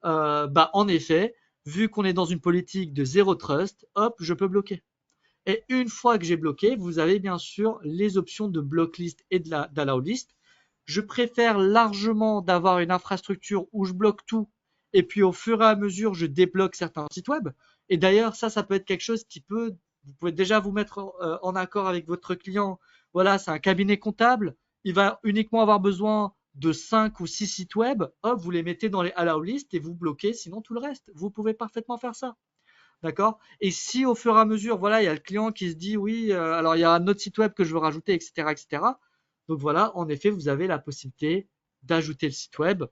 bah en effet, vu qu'on est dans une politique de zéro trust, hop, je peux bloquer. Et une fois que j'ai bloqué, vous avez bien sûr les options de blocklist et d'allowlist. Je préfère largement d'avoir une infrastructure où je bloque tout et puis au fur et à mesure, je débloque certains sites web. Et d'ailleurs, ça peut être quelque chose vous pouvez déjà vous mettre en accord avec votre client. Voilà, c'est un cabinet comptable. Il va uniquement avoir besoin de 5 ou 6 sites web. Hop, vous les mettez dans les allow list et vous bloquez sinon tout le reste. Vous pouvez parfaitement faire ça. D'accord? Et si au fur et à mesure, voilà, il y a le client qui se dit oui, alors il y a un autre site web que je veux rajouter, etc., etc. Donc voilà, en effet, vous avez la possibilité d'ajouter le site web.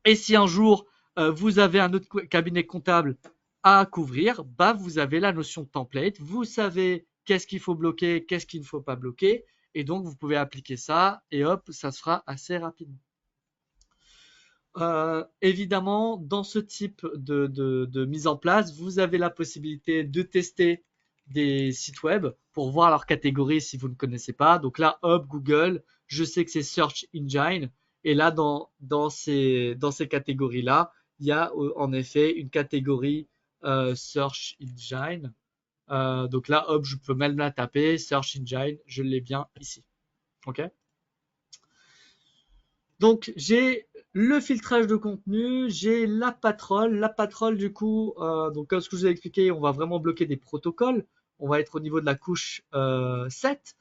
Et si un jour vous avez un autre cabinet comptable à couvrir, bah vous avez la notion de template. Vous savez qu'est-ce qu'il faut bloquer, qu'est-ce qu'il ne faut pas bloquer, et donc vous pouvez appliquer ça et hop, ça se fera assez rapidement. Évidemment, dans ce type de mise en place, vous avez la possibilité de tester des sites web pour voir leur catégorie si vous ne connaissez pas. Donc là, hop, Google, je sais que c'est Search Engine. Et là, dans ces catégories-là, il y a en effet une catégorie Search Engine. Donc là, hop, je peux même la taper, Search Engine, je l'ai bien ici. OK? Donc j'ai Le filtrage de contenu, j'ai la patrol. La patrol, du coup, donc comme ce que je vous ai expliqué, on va vraiment bloquer des protocoles. On va être au niveau de la couche 7.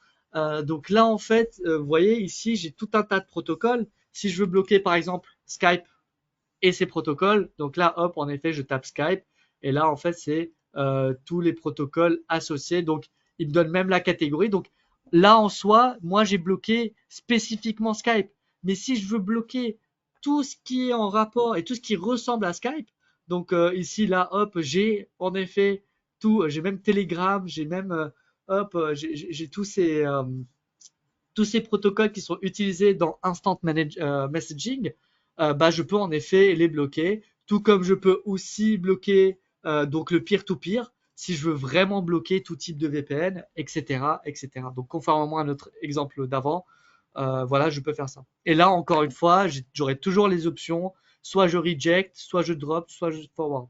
Donc là, en fait, vous voyez ici, j'ai tout un tas de protocoles. Si je veux bloquer, par exemple, Skype et ses protocoles, donc là, hop, en effet, je tape Skype. Et là, en fait, c'est tous les protocoles associés. Donc, il me donne même la catégorie. Donc là, en soi, moi, j'ai bloqué spécifiquement Skype. Mais si je veux bloquer tout ce qui est en rapport et tout ce qui ressemble à Skype, donc ici, là, hop, j'ai en effet tout. J'ai même Telegram, j'ai même, hop, j'ai tous ces protocoles qui sont utilisés dans Messaging, bah, je peux en effet les bloquer, tout comme je peux aussi bloquer donc le peer-to-peer si je veux vraiment bloquer tout type de VPN, etc., etc. Donc, conformément à notre exemple d'avant, voilà, je peux faire ça. Et là, encore une fois, j'aurai toujours les options, soit je reject, soit je drop, soit je forward.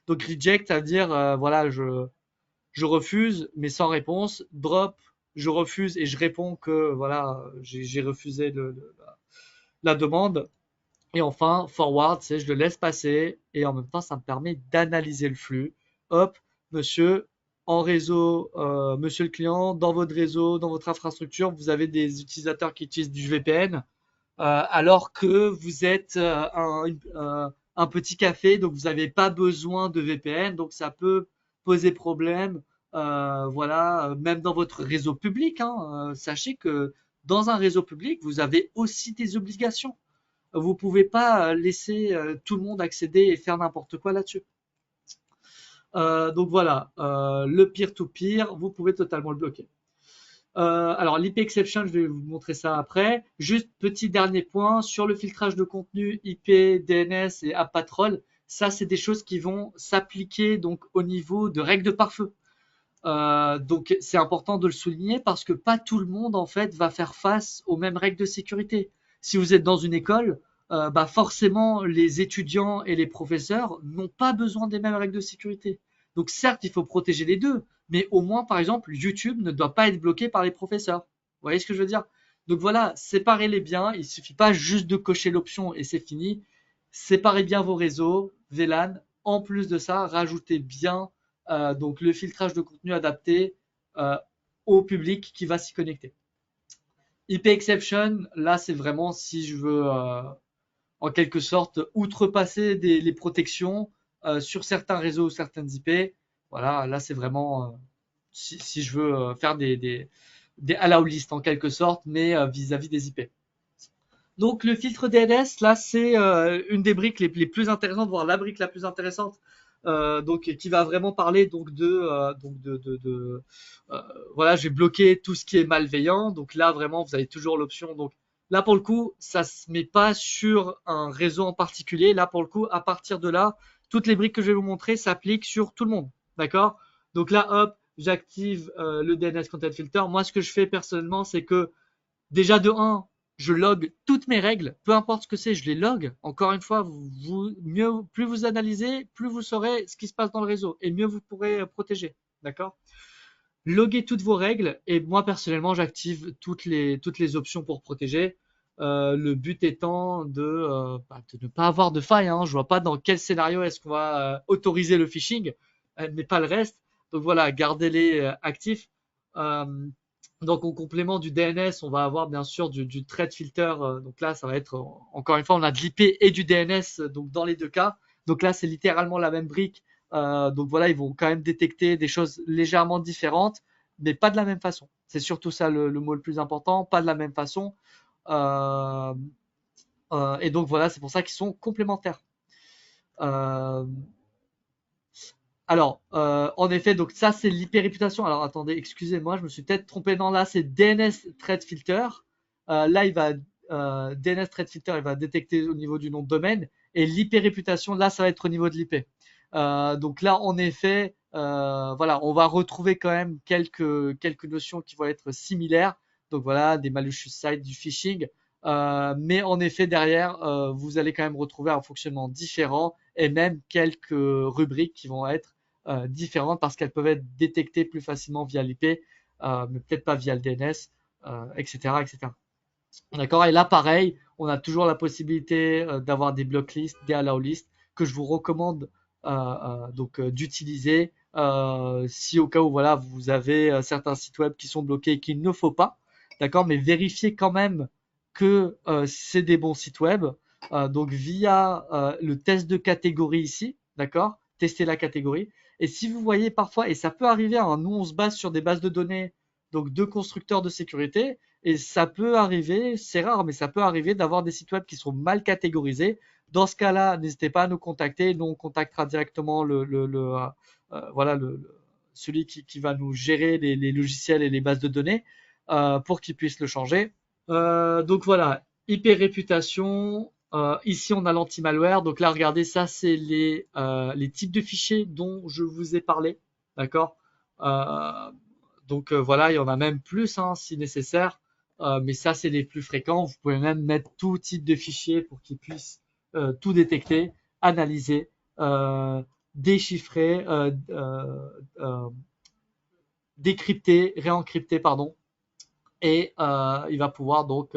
Donc, reject, ça veut dire, voilà, je refuse, mais sans réponse. Drop, je refuse et je réponds que voilà, j'ai refusé la demande. Et enfin, forward, c'est je le laisse passer et en même temps, ça me permet d'analyser le flux. Hop, monsieur, en réseau, monsieur le client, dans votre réseau, dans votre infrastructure, vous avez des utilisateurs qui utilisent du VPN, alors que vous êtes un petit café, donc vous n'avez pas besoin de VPN, donc ça peut poser problème. Voilà, même dans votre réseau public, hein, sachez que dans un réseau public, vous avez aussi des obligations. Vous pouvez pas laisser tout le monde accéder et faire n'importe quoi là-dessus. Donc voilà, le peer-to-peer, vous pouvez totalement le bloquer. Alors l'IP exception, je vais vous montrer ça après. Juste petit dernier point sur le filtrage de contenu IP, DNS et App Patrol. Ça, c'est des choses qui vont s'appliquer donc au niveau de règles de pare-feu. Donc c'est important de le souligner parce que pas tout le monde en fait va faire face aux mêmes règles de sécurité. Si vous êtes dans une école, bah forcément les étudiants et les professeurs n'ont pas besoin des mêmes règles de sécurité. Donc certes, il faut protéger les deux, mais au moins par exemple YouTube ne doit pas être bloqué par les professeurs. Vous voyez ce que je veux dire? Donc voilà, séparez-les bien. Il suffit pas juste de cocher l'option et c'est fini. Séparez bien vos réseaux, VLAN. En plus de ça, rajoutez bien donc le filtrage de contenu adapté euh, au public qui va s'y connecter. IP exception, là c'est vraiment si je veux en quelque sorte outrepasser les protections sur certains réseaux ou certaines IP. Voilà, là c'est vraiment si je veux faire des allow list en quelque sorte, mais vis-à-vis des IP. Donc le filtre DNS, là, c'est une des briques les plus intéressantes, voire la brique la plus intéressante, donc qui va vraiment parler euh, voilà, j'ai bloqué tout ce qui est malveillant. Donc là, vraiment, vous avez toujours l'option. Donc là, pour le coup, ça se met pas sur un réseau en particulier. Là, pour le coup, à partir de là, toutes les briques que je vais vous montrer s'appliquent sur tout le monde. D'accord? Donc là, hop, j'active le DNS Content Filter. Moi, ce que je fais personnellement, c'est que déjà de 1, je log toutes mes règles, peu importe ce que c'est, je les log. Encore une fois, plus vous analysez, plus vous saurez ce qui se passe dans le réseau et mieux vous pourrez protéger. D'accord? Loguez toutes vos règles et moi personnellement, j'active toutes les options pour protéger. Le but étant de ne pas avoir de faille. Hein. Je vois pas dans quel scénario est-ce qu'on va autoriser le phishing, mais pas le reste. Donc voilà, gardez-les actifs. Euh, donc, en complément du DNS, on va avoir bien sûr du threat filter. Donc là, ça va être, encore une fois, on a de l'IP et du DNS donc dans les deux cas. Donc là, c'est littéralement la même brique. Donc voilà, ils vont quand même détecter des choses légèrement différentes, mais pas de la même façon. C'est surtout ça le mot le plus important, pas de la même façon. Euh, et donc voilà, c'est pour ça qu'ils sont complémentaires. Euh, alors, en effet, donc ça c'est l'hyper-réputation. Alors attendez, excusez-moi, je me suis peut-être trompé. Non, là c'est DNS Threat Filter. Là, DNS Threat Filter, il va détecter au niveau du nom de domaine. Et l'hyper-réputation, là, ça va être au niveau de l'IP. Donc là, en effet, voilà, on va retrouver quand même quelques notions qui vont être similaires. Donc voilà, des malicious sites, du phishing. Mais en effet, derrière, vous allez quand même retrouver un fonctionnement différent et même quelques rubriques qui vont être différentes parce qu'elles peuvent être détectées plus facilement via l'IP, mais peut-être pas via le DNS, etc., etc. D'accord? Et là, pareil, on a toujours la possibilité d'avoir des block lists, des allow lists que je vous recommande d'utiliser si au cas où voilà vous avez certains sites web qui sont bloqués et qu'il ne faut pas, d'accord? Mais vérifiez quand même que c'est des bons sites web. Donc via le test de catégorie ici, d'accord? Testez la catégorie. Et si vous voyez parfois, et ça peut arriver, hein, nous on se base sur des bases de données donc de constructeurs de sécurité. Et ça peut arriver, c'est rare, mais ça peut arriver d'avoir des sites web qui sont mal catégorisés. Dans ce cas-là, n'hésitez pas à nous contacter. Nous, on contactera directement voilà, celui qui va nous gérer les logiciels et les bases de données pour qu'il puisse le changer. Donc voilà, IP réputation. Ici, on a l'anti-malware. Donc là, regardez, ça, c'est les types de fichiers dont je vous ai parlé. D'accord. Donc voilà, il y en a même plus hein, si nécessaire. Mais ça, c'est les plus fréquents. Vous pouvez même mettre tout type de fichier pour qu'il puisse tout détecter, analyser, déchiffrer, décrypter, réencrypter, pardon. Et il va pouvoir donc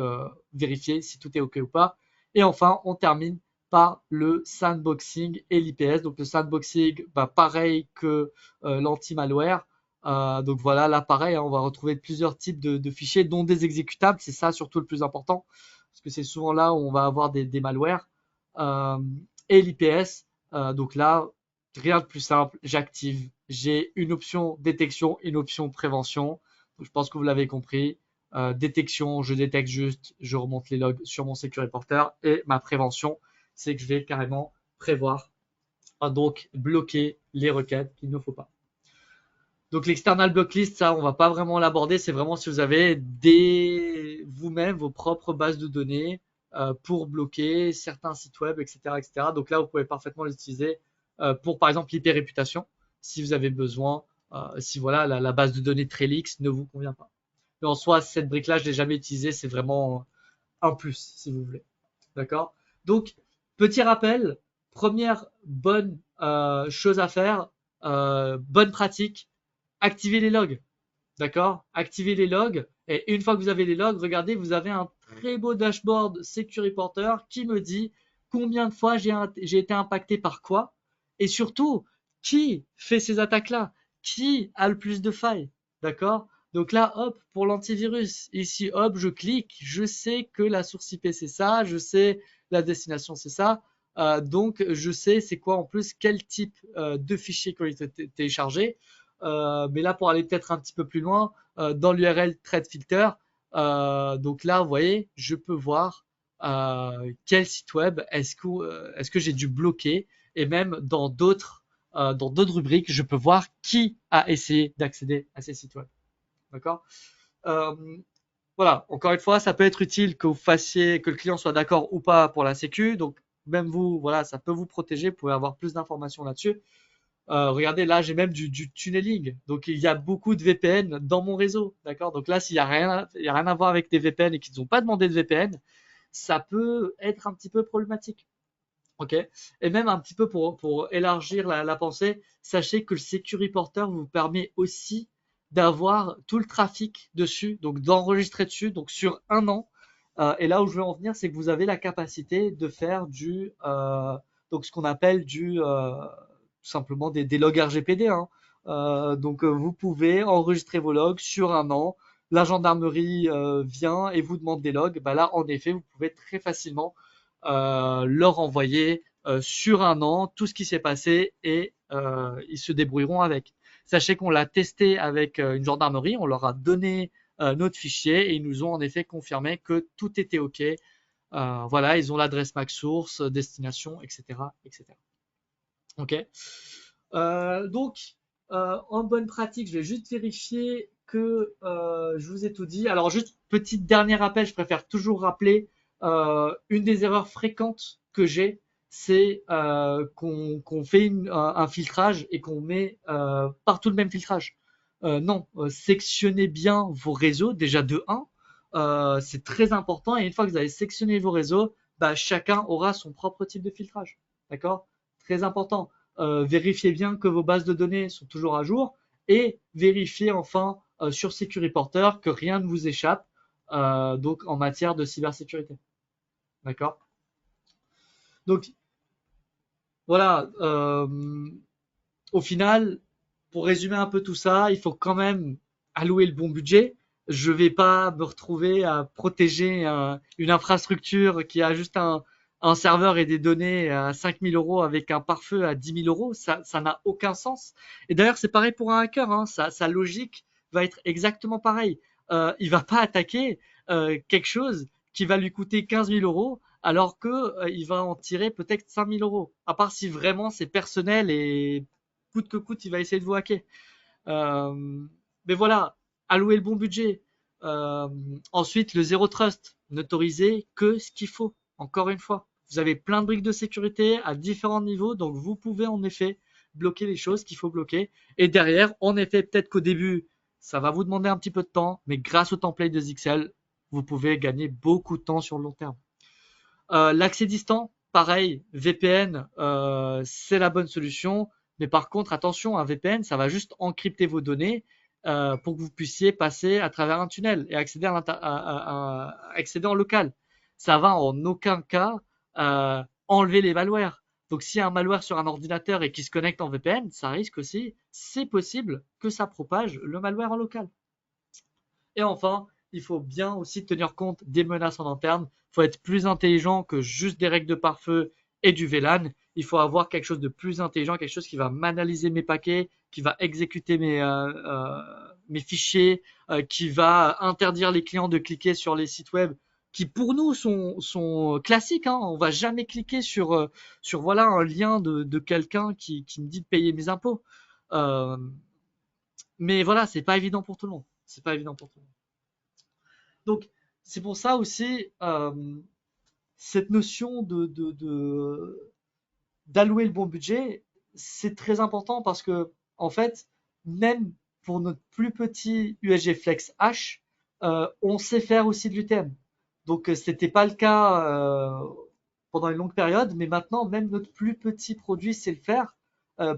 vérifier si tout est OK ou pas. Et enfin, on termine par le sandboxing et l'IPS. Donc le sandboxing, bah, pareil que l'anti-malware. Donc voilà, là pareil, hein, on va retrouver plusieurs types de fichiers, dont des exécutables. C'est ça surtout le plus important, parce que c'est souvent là où on va avoir des malwares. Euh, et l'IPS, donc là, rien de plus simple, j'active. J'ai une option détection, une option prévention. Donc, je pense que vous l'avez compris. Détection, je détecte juste, je remonte les logs sur mon Security Reporter. Et ma prévention, c'est que je vais carrément prévoir, donc bloquer les requêtes qu'il ne faut pas. Donc l'external blocklist, ça, on va pas vraiment l'aborder. C'est vraiment si vous avez vous-même vos propres bases de données pour bloquer certains sites web, etc., etc. Donc là, vous pouvez parfaitement l'utiliser pour, par exemple, l'IP réputation, si vous avez besoin, si voilà la base de données Trellix ne vous convient pas. Mais en soi, cette brique-là, je l'ai jamais utilisée. C'est vraiment un plus, si vous voulez. D'accord? Donc, petit rappel, première bonne chose à faire, bonne pratique, activez les logs. D'accord? Activez les logs. Et une fois que vous avez les logs, regardez, vous avez un très beau dashboard Security Reporter qui me dit combien de fois j'ai été impacté par quoi. Et surtout, qui fait ces attaques-là? Qui a le plus de failles? D'accord? Donc là, hop, pour l'antivirus, ici, hop, je clique, je sais que la source IP c'est ça, je sais la destination c'est ça. Donc je sais c'est quoi en plus, quel type de fichier qui ont été téléchargés. Mais là, pour aller peut-être un petit peu plus loin, dans l'URL Threat Filter, donc là, vous voyez, je peux voir quel site web est-ce que j'ai dû bloquer, et même dans d'autres rubriques, je peux voir qui a essayé d'accéder à ces sites web. D'accord? euh, Voilà, encore une fois, ça peut être utile que vous fassiez, que le client soit d'accord ou pas pour la sécu. Donc, même vous, voilà, ça peut vous protéger. Vous pouvez avoir plus d'informations là-dessus. Regardez, là, j'ai même du tunneling. Donc, il y a beaucoup de VPN dans mon réseau. D'accord? Donc là, s'il y a rien, il y a rien à voir avec des VPN et qu'ils n'ont pas demandé de VPN, ça peut être un petit peu problématique. Ok? Et même un petit peu pour élargir la pensée, sachez que le Security Reporter vous permet aussi d'avoir tout le trafic dessus, donc d'enregistrer dessus, donc sur un an. Et là où je veux en venir, c'est que vous avez la capacité de faire donc ce qu'on appelle tout simplement des logs RGPD, hein. Donc vous pouvez enregistrer vos logs sur un an. La gendarmerie vient et vous demande des logs. Bah là, en effet, vous pouvez très facilement leur envoyer sur un an tout ce qui s'est passé et ils se débrouilleront avec. Sachez qu'on l'a testé avec une gendarmerie, on leur a donné notre fichier et ils nous ont en effet confirmé que tout était OK. Voilà, ils ont l'adresse MAC source, destination, etc., etc. OK. Donc, en bonne pratique, je vais juste vérifier que je vous ai tout dit. Alors, juste petit dernier rappel, je préfère toujours rappeler une des erreurs fréquentes que j'ai, c'est qu'on fait un filtrage et qu'on met partout le même filtrage. Non, sectionnez bien vos réseaux, déjà de 1, c'est très important. Et une fois que vous avez sectionné vos réseaux, bah, chacun aura son propre type de filtrage. D'accord? Très important. Vérifiez bien que vos bases de données sont toujours à jour et vérifiez enfin sur Security Reporter que rien ne vous échappe. donc en matière de cybersécurité. D'accord? Donc voilà, au final, pour résumer un peu tout ça, il faut quand même allouer le bon budget. Je vais pas me retrouver à protéger une infrastructure qui a juste un serveur et des données à 5 000 € avec un pare-feu à 10 000 €. Ça n'a aucun sens. Et d'ailleurs, c'est pareil pour un hacker, hein. Sa logique va être exactement pareille. Il va pas attaquer quelque chose qui va lui coûter 15 000 € alors que il va en tirer peut-être 5 000 €. À part si vraiment c'est personnel et coûte que coûte, il va essayer de vous hacker. Euh, mais voilà, allouer le bon budget. Euh, Ensuite, le zéro trust, n'autorisez que ce qu'il faut. Encore une fois, vous avez plein de briques de sécurité à différents niveaux, donc vous pouvez en effet bloquer les choses qu'il faut bloquer. Et derrière, en effet, peut-être qu'au début, ça va vous demander un petit peu de temps, mais grâce au template de ZXL, vous pouvez gagner beaucoup de temps sur le long terme. L'accès distant, pareil, VPN, c'est la bonne solution. Mais par contre, attention, un VPN, ça va juste encrypter vos données pour que vous puissiez passer à travers un tunnel et accéder, accéder en local. Ça va en aucun cas enlever les malwares. Donc, s'il y a un malware sur un ordinateur et qui se connecte en VPN, ça risque aussi, c'est possible que ça propage le malware en local. Et enfin, il faut bien aussi tenir compte des menaces en interne. Il faut être plus intelligent que juste des règles de pare-feu et du VLAN. Il faut avoir quelque chose de plus intelligent, quelque chose qui va m'analyser mes paquets, qui va exécuter mes fichiers, qui va interdire les clients de cliquer sur les sites web qui pour nous sont classiques. Hein. On va jamais cliquer sur voilà, un lien de quelqu'un qui me dit de payer mes impôts. Euh, mais voilà, c'est pas évident pour tout le monde. C'est pas évident pour tout le monde. Donc, c'est pour ça aussi, cette notion d'allouer le bon budget, c'est très important parce que, en fait, même pour notre plus petit USG Flex H, on sait faire aussi de l'UTM. Donc, c'était pas le cas pendant une longue période, mais maintenant, même notre plus petit produit sait le faire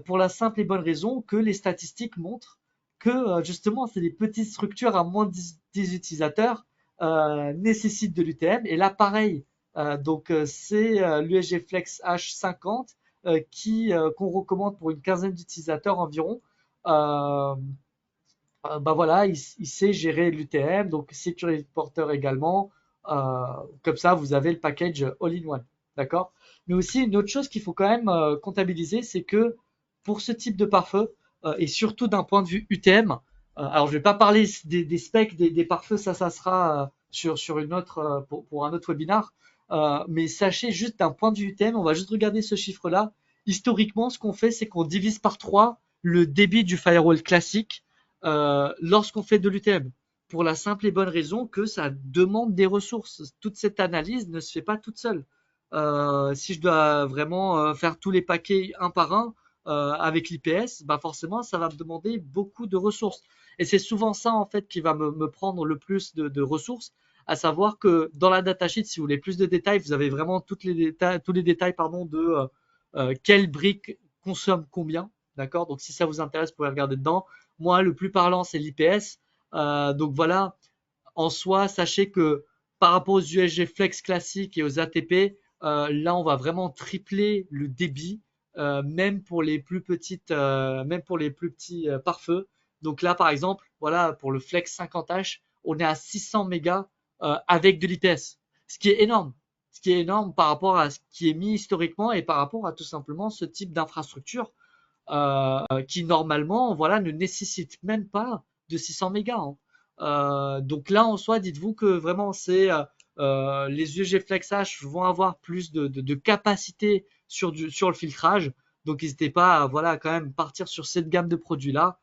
pour la simple et bonne raison que les statistiques montrent que justement, c'est des petites structures à moins de 10 utilisateurs nécessitent de l'UTM. Et là, pareil, c'est l'USG Flex H50 qu'on recommande pour une quinzaine d'utilisateurs environ. Euh, Bah voilà, il sait gérer l'UTM, donc Security Porter également. Euh, Comme ça, vous avez le package all-in-one. D'accord? Mais aussi, une autre chose qu'il faut quand même comptabiliser, c'est que pour ce type de pare-feu, et surtout d'un point de vue UTM, alors je vais pas parler des specs des pare-feux, ça sera sur une autre, pour un autre webinar, mais sachez juste d'un point de vue UTM, on va juste regarder ce chiffre-là. Historiquement, ce qu'on fait, c'est qu'on divise par 3 le débit du firewall classique lorsqu'on fait de l'UTM. Pour la simple et bonne raison que ça demande des ressources. Toute cette analyse ne se fait pas toute seule. Si je dois vraiment faire tous les paquets un par un avec l'IPS, bah forcément, ça va me demander beaucoup de ressources. Et c'est souvent ça, en fait, qui va me prendre le plus de ressources, à savoir que dans la datasheet, si vous voulez plus de détails, vous avez vraiment tous les détails pardon, de quelle brique consomme combien. D'accord? Donc, si ça vous intéresse, vous pouvez regarder dedans. Moi, le plus parlant, c'est l'IPS. Donc voilà, en soi, sachez que par rapport aux USG Flex classiques et aux ATP, là, on va vraiment tripler le débit, même pour les plus petites, même pour les plus petits pare-feu. Donc là, par exemple, voilà, pour le Flex 50H, on est à 600 mégas avec de l'IPS, ce qui est énorme. Ce qui est énorme par rapport à ce qui est mis historiquement et par rapport à tout simplement ce type d'infrastructure qui normalement voilà, ne nécessite même pas de 600 mégas. Hein. Donc là, en soi, dites-vous que vraiment, les UG FlexH vont avoir plus de capacité sur le filtrage. Donc n'hésitez pas à voilà, quand même partir sur cette gamme de produits-là.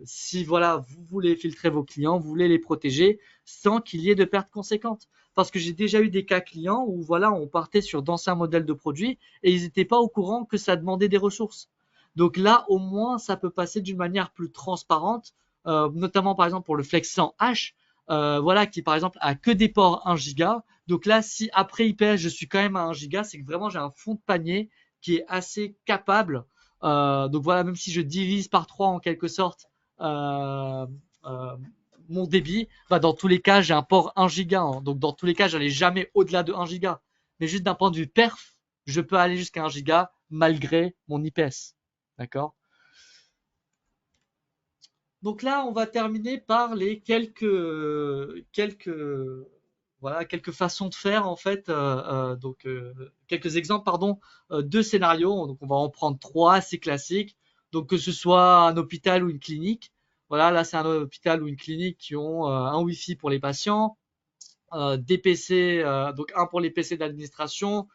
Si voilà, vous voulez filtrer vos clients, vous voulez les protéger sans qu'il y ait de pertes conséquentes. Parce que j'ai déjà eu des cas clients où voilà, on partait sur d'anciens modèles de produits et ils n'étaient pas au courant que ça demandait des ressources. Donc là, au moins, ça peut passer d'une manière plus transparente, notamment par exemple pour le Flex 100H, voilà, qui par exemple a que des ports 1 giga. Donc là, si après IPS, je suis quand même à 1 giga, c'est que vraiment j'ai un fond de panier qui est assez capable. Donc voilà, même si je divise par 3 en quelque sorte, euh, euh, mon débit, bah, dans tous les cas, j'ai un port 1 giga. Hein. Donc, dans tous les cas, j'allais jamais au-delà de 1 giga. Mais juste d'un point de vue perf, je peux aller jusqu'à 1 giga malgré mon IPS. D'accord? Donc là, on va terminer par les quelques façons de faire en fait, quelques exemples pardon de scénarios. Donc on va en prendre trois assez classiques. Donc que ce soit un hôpital ou une clinique. Voilà, là c'est un hôpital ou une clinique qui ont un Wi-Fi pour les patients, des PC, donc un pour les PC d'administration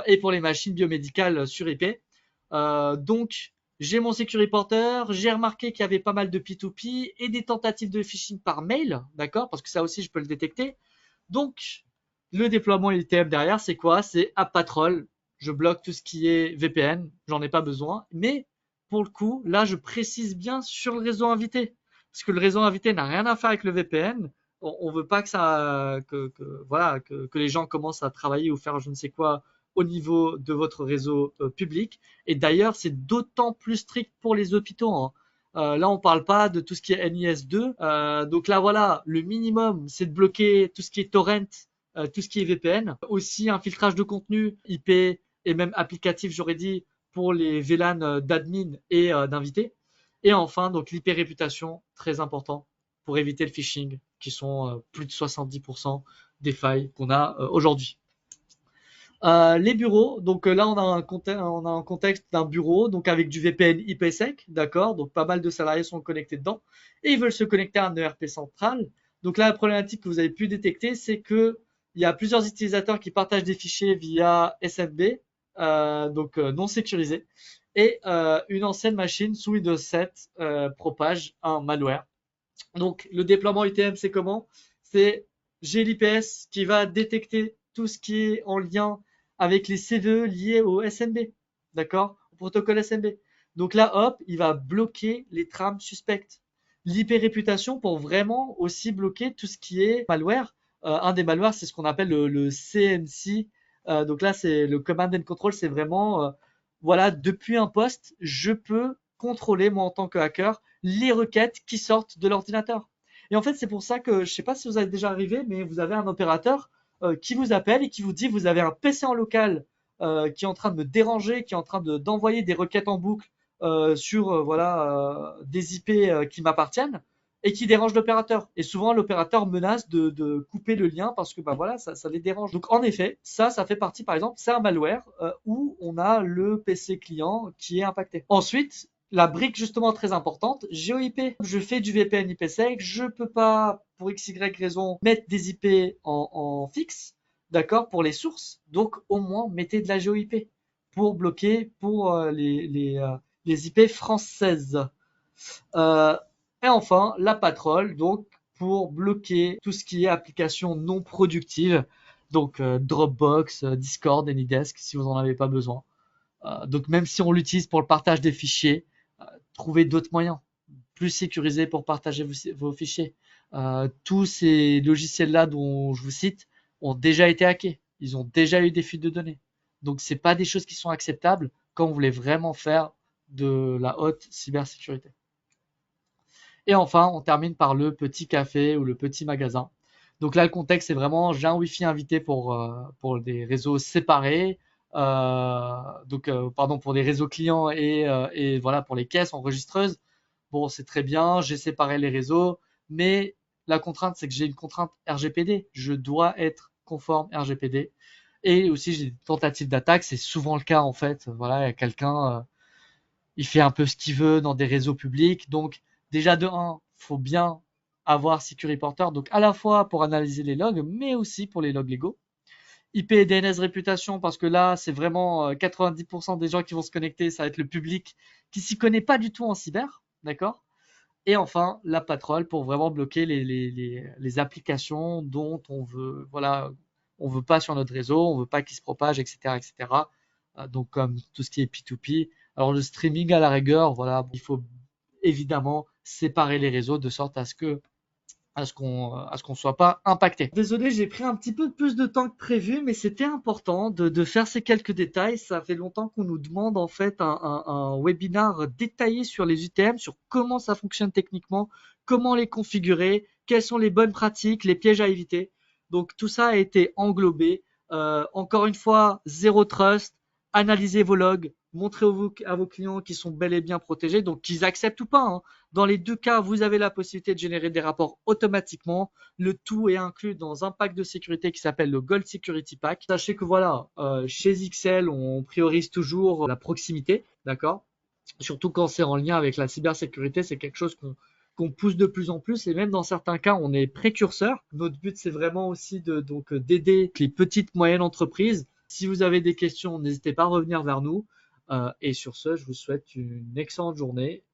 et pour les machines biomédicales sur IP. Donc j'ai mon Security Reporter, j'ai remarqué qu'il y avait pas mal de P2P et des tentatives de phishing par mail, d'accord, parce que ça aussi je peux le détecter. Donc le déploiement ITM derrière, c'est quoi? C'est AppPatrol. Je bloque tout ce qui est VPN, j'en ai pas besoin. Mais pour le coup, là, je précise bien sur le réseau invité, parce que le réseau invité n'a rien à faire avec le VPN. On veut pas que ça, voilà, que les gens commencent à travailler ou faire je ne sais quoi au niveau de votre réseau public. Et d'ailleurs, c'est d'autant plus strict pour les hôpitaux. Hein. Là, on parle pas de tout ce qui est NIS2. Donc là, voilà, le minimum, c'est de bloquer tout ce qui est torrent, tout ce qui est VPN. Aussi, un filtrage de contenu IP et même applicatif, j'aurais dit, pour les VLAN d'admin et d'invités. Et enfin, donc l'IP réputation, très important pour éviter le phishing, qui sont plus de 70% des failles qu'on a aujourd'hui. Les bureaux, donc là on a un contexte d'un bureau, donc avec du VPN IPsec, d'accord, donc pas mal de salariés sont connectés dedans, et ils veulent se connecter à un ERP central. Donc là la problématique que vous avez pu détecter, c'est que il y a plusieurs utilisateurs qui partagent des fichiers via SFB, non sécurisé, et une ancienne machine sous Windows 7 propage un malware. Donc le déploiement UTM c'est comment? C'est j'ai l'IPS qui va détecter tout ce qui est en lien avec les CVE liés au SMB, d'accord? Au protocole SMB. Donc là, hop, il va bloquer les trames suspectes. L'IP réputation pour vraiment aussi bloquer tout ce qui est malware. Un des malwares, c'est ce qu'on appelle le CMC. Donc là, c'est le Command and Control, c'est vraiment, voilà, depuis un poste, je peux contrôler, moi en tant que hacker, les requêtes qui sortent de l'ordinateur. Et en fait, c'est pour ça que, je ne sais pas si vous avez déjà arrivé, mais vous avez un opérateur qui vous appelle et qui vous dit vous avez un PC en local qui est en train de me déranger, qui est en train d'envoyer des requêtes en boucle sur des IP qui m'appartiennent et qui dérange l'opérateur. Et souvent, l'opérateur menace de couper le lien parce que bah voilà, ça les dérange. Donc en effet, ça fait partie, par exemple, c'est un malware où on a le PC client qui est impacté. Ensuite, la brique justement très importante, GeoIP. Je fais du VPN IPsec, je peux pas, pour XY raison, mettre des IP en fixe, d'accord, pour les sources. Donc au moins, mettez de la GeoIP pour bloquer pour les IP françaises. Euh, et enfin, la patrol, donc pour bloquer tout ce qui est application non productive, donc Dropbox, Discord, Anydesk, si vous en avez pas besoin. Donc même si on l'utilise pour le partage des fichiers, trouvez d'autres moyens plus sécurisés pour partager vos fichiers. Tous ces logiciels-là dont je vous cite ont déjà été hackés. Ils ont déjà eu des fuites de données. Donc c'est pas des choses qui sont acceptables quand on voulait vraiment faire de la haute cybersécurité. Et enfin, on termine par le petit café ou le petit magasin. Donc là, le contexte, c'est vraiment, j'ai un Wi-Fi invité pour des réseaux séparés, pardon, pour des réseaux clients et voilà, pour les caisses enregistreuses. Bon, c'est très bien, j'ai séparé les réseaux, mais la contrainte, c'est que j'ai une contrainte RGPD. Je dois être conforme RGPD. Et aussi, j'ai des tentatives d'attaque, c'est souvent le cas en fait. Voilà, il y a quelqu'un, il fait un peu ce qu'il veut dans des réseaux publics. Donc, déjà de 1, faut bien avoir Security Reporter, donc à la fois pour analyser les logs, mais aussi pour les logs légaux. IP et DNS réputation, parce que là, c'est vraiment 90% des gens qui vont se connecter, ça va être le public qui s'y connaît pas du tout en cyber, d'accord? Et enfin, la patrol pour vraiment bloquer les applications dont on veut, voilà, on veut pas sur notre réseau, on veut pas qu'ils se propagent, etc., etc. Donc comme tout ce qui est P2P. Alors le streaming à la rigueur, voilà, il faut évidemment séparer les réseaux de sorte à ce que à ce qu'on soit pas impacté. Désolé, j'ai pris un petit peu plus de temps que prévu, mais c'était important de faire ces quelques détails. Ça fait longtemps qu'on nous demande en fait un webinar détaillé sur les UTM, sur comment ça fonctionne techniquement, comment les configurer, quelles sont les bonnes pratiques, les pièges à éviter. Donc tout ça a été englobé. Encore une fois, zéro trust, analysez vos logs, montrez à vos clients qu'ils sont bel et bien protégés, donc qu'ils acceptent ou pas, hein. Dans les deux cas, vous avez la possibilité de générer des rapports automatiquement. Le tout est inclus dans un pack de sécurité qui s'appelle le Gold Security Pack. Sachez que voilà, chez XL, on priorise toujours la proximité, d'accord? Surtout quand c'est en lien avec la cybersécurité, c'est quelque chose qu'on pousse de plus en plus et même dans certains cas, on est précurseur. Notre but, c'est vraiment aussi d'aider les petites moyennes entreprises. Si vous avez des questions, n'hésitez pas à revenir vers nous. Et sur ce, je vous souhaite une excellente journée